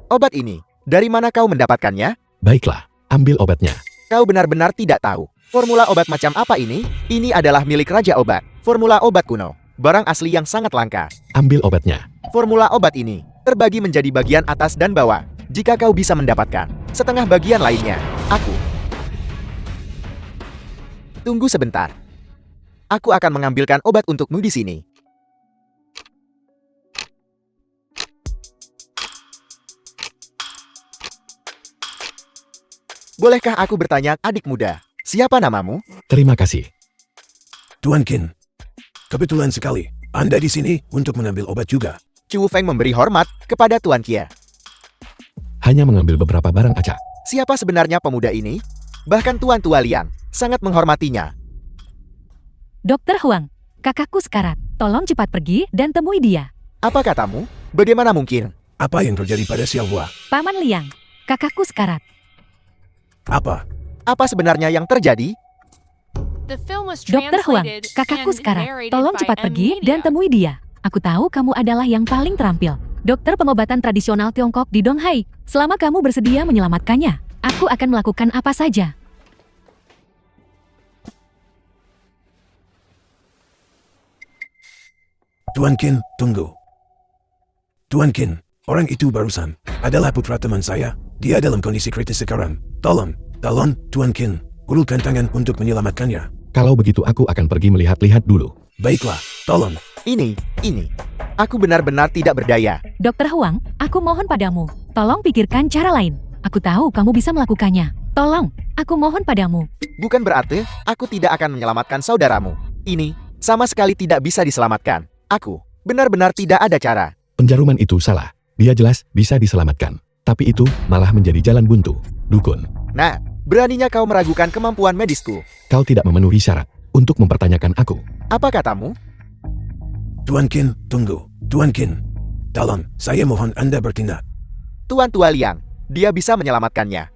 Obat ini, dari mana kau mendapatkannya? Baiklah, ambil obatnya. Kau benar-benar tidak tahu. Formula obat macam apa ini? Ini adalah milik Raja Obat. Formula obat kuno. Barang asli yang sangat langka. Ambil obatnya. Formula obat ini terbagi menjadi bagian atas dan bawah. Jika kau bisa mendapatkan setengah bagian lainnya, aku. Tunggu sebentar. Aku akan mengambilkan obat untukmu di sini. Bolehkah aku bertanya, adik muda, siapa namamu? Terima kasih. Tuan Qin. Kebetulan sekali, Anda di sini untuk mengambil obat juga. Chu Feng memberi hormat kepada Tuan Kia. Hanya mengambil beberapa barang acak. Siapa sebenarnya pemuda ini? Bahkan Tuan Tua Liang sangat menghormatinya. Dokter Huang, kakakku sekarat. Tolong cepat pergi dan temui dia. Apa katamu? Bagaimana mungkin? Apa yang terjadi pada Xiaohua? Paman Liang, kakakku sekarat. Apa? Apa sebenarnya yang terjadi? The film was Dokter Huang, translated kakakku and sekarat. narrated Tolong by cepat pergi Media. dan temui dia. Aku tahu kamu adalah yang paling terampil. Dokter pengobatan tradisional Tiongkok di Donghai. Selama kamu bersedia menyelamatkannya, aku akan melakukan apa saja. Tuan Qin, tunggu. Tuan Qin, orang itu barusan adalah putra teman saya. Dia dalam kondisi kritis sekarang. Tolong, Tuan Qin, ulurkan tangan untuk menyelamatkannya. Kalau begitu aku akan pergi melihat-lihat dulu. Baiklah, tolong. Ini. Aku benar-benar tidak berdaya. Dokter Huang, aku mohon padamu. Tolong pikirkan cara lain. Aku tahu kamu bisa melakukannya. Tolong, aku mohon padamu. Bukan berarti aku tidak akan menyelamatkan saudaramu. Ini sama sekali tidak bisa diselamatkan. Aku benar-benar tidak ada cara. Penjaruman itu salah. Dia jelas bisa diselamatkan. Tapi itu malah menjadi jalan buntu. Dukun, Nah, beraninya kau meragukan kemampuan medisku. kau tidak memenuhi syarat untuk mempertanyakan aku. Apa katamu? Tuan Qin, tunggu. Tuan Qin, tolong, saya mohon Anda bertindak. Tuan Tua Liang, dia bisa menyelamatkannya.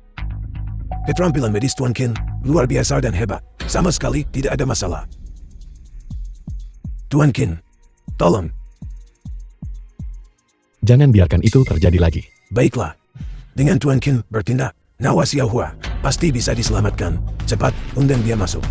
Keterampilan medis Tuan Qin luar biasa dan hebat. Sama sekali tidak ada masalah. Tuan Qin, tolong. Jangan biarkan itu terjadi lagi. Baiklah. Dengan Tuan Qin bertindak, nyawa Xiaohua pasti bisa diselamatkan. Cepat, undang dia masuk.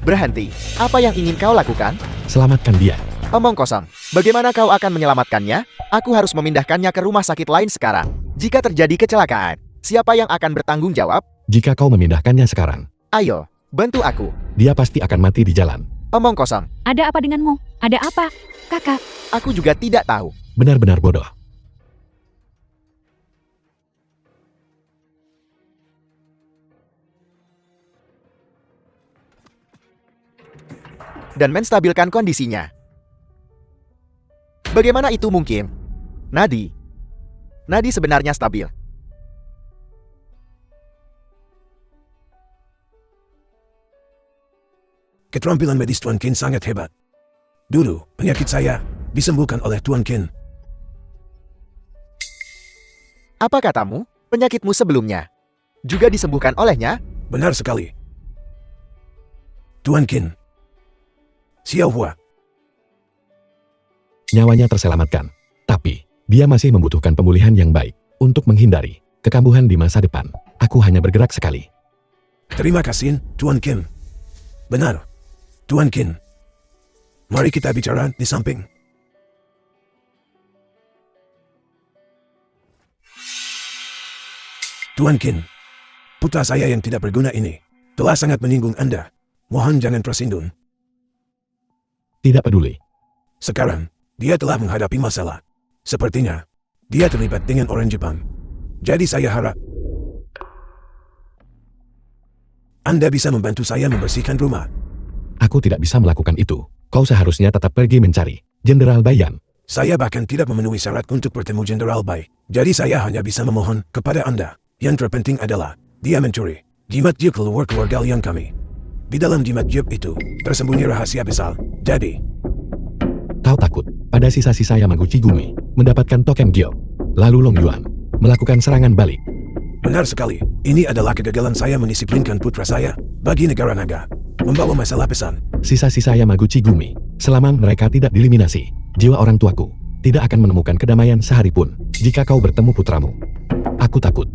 Berhenti. Apa yang ingin kau lakukan? Selamatkan dia. Omong kosong. Bagaimana kau akan menyelamatkannya? Aku harus memindahkannya ke rumah sakit lain sekarang. Jika terjadi kecelakaan, siapa yang akan bertanggung jawab? Jika kau memindahkannya sekarang, Ayo, bantu aku. dia pasti akan mati di jalan. Omong kosong. Ada apa denganmu? Ada apa, kakak? Aku juga tidak tahu. Benar-benar bodoh. Dan menstabilkan kondisinya. Bagaimana itu mungkin? Nadi sebenarnya stabil. Keterampilan medis Tuan Qin sangat hebat. Dulu, penyakit saya disembuhkan oleh Tuan Qin. Apa katamu? Penyakitmu sebelumnya juga disembuhkan olehnya? Benar sekali. Tuan Qin. Xiaohua. Nyawanya terselamatkan. Tapi, dia masih membutuhkan pemulihan yang baik untuk menghindari kekambuhan di masa depan. Aku hanya bergerak sekali. Terima kasih, Tuan Qin. Benar. Tuan Qin. Mari kita bicara di samping. Tuan Qin. Putra saya yang tidak berguna ini telah sangat menyinggung Anda. Mohon jangan tersinggung. Tidak peduli. Sekarang, dia telah menghadapi masalah. Sepertinya, dia terlibat dengan orang Jepang. Jadi saya harap Anda bisa membantu saya membersihkan rumah. Aku tidak bisa melakukan itu. Kau seharusnya tetap pergi mencari Jenderal Bayan. Saya bahkan tidak memenuhi syarat untuk bertemu Jenderal Bai. Jadi saya hanya bisa memohon kepada Anda. Yang terpenting adalah, dia mencuri Jimat Jiup keluar galian kami. Di dalam jimat Jiup itu, tersembunyi rahasia besar. Jadi, Kau takut pada sisa-sisa Yamaguchi Gumi mendapatkan token Gyok. Lalu Long Yuan melakukan serangan balik. benar sekali. Ini adalah kegagalan saya mendisiplinkan putra saya bagi negara naga. Membawa masalah pesan. Sisa-sisa Yamaguchi Gumi, selama mereka tidak dieliminasi, jiwa orang tuaku tidak akan menemukan kedamaian sehari pun jika kau bertemu putramu. Aku takut.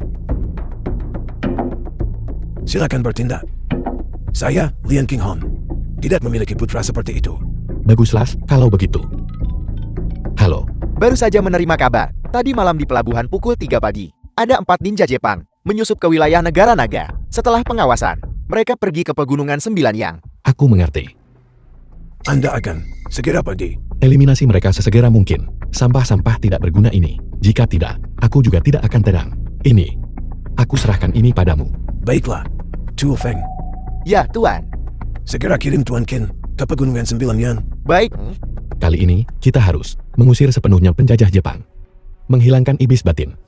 Silakan bertindak. Saya, Lian Qinghong, tidak memiliki putra seperti itu. Baguslah kalau begitu. Halo, Baru saja menerima kabar, tadi malam di pelabuhan pukul 3 pagi, ada 4 ninja Jepang menyusup ke wilayah negara naga. Setelah pengawasan, mereka pergi ke pegunungan 9 Yang. aku mengerti. Anda akan segera pergi. Eliminasi mereka sesegera mungkin. Sampah-sampah tidak berguna ini. Jika tidak, aku juga tidak akan tenang. Ini, aku serahkan ini padamu. Baiklah, Tu Feng. Ya, Tuan. Segera kirim Tuan Qin ke pegunungan 9 Yang. Baik. Kali ini, kita harus mengusir sepenuhnya penjajah Jepang. Menghilangkan iblis batin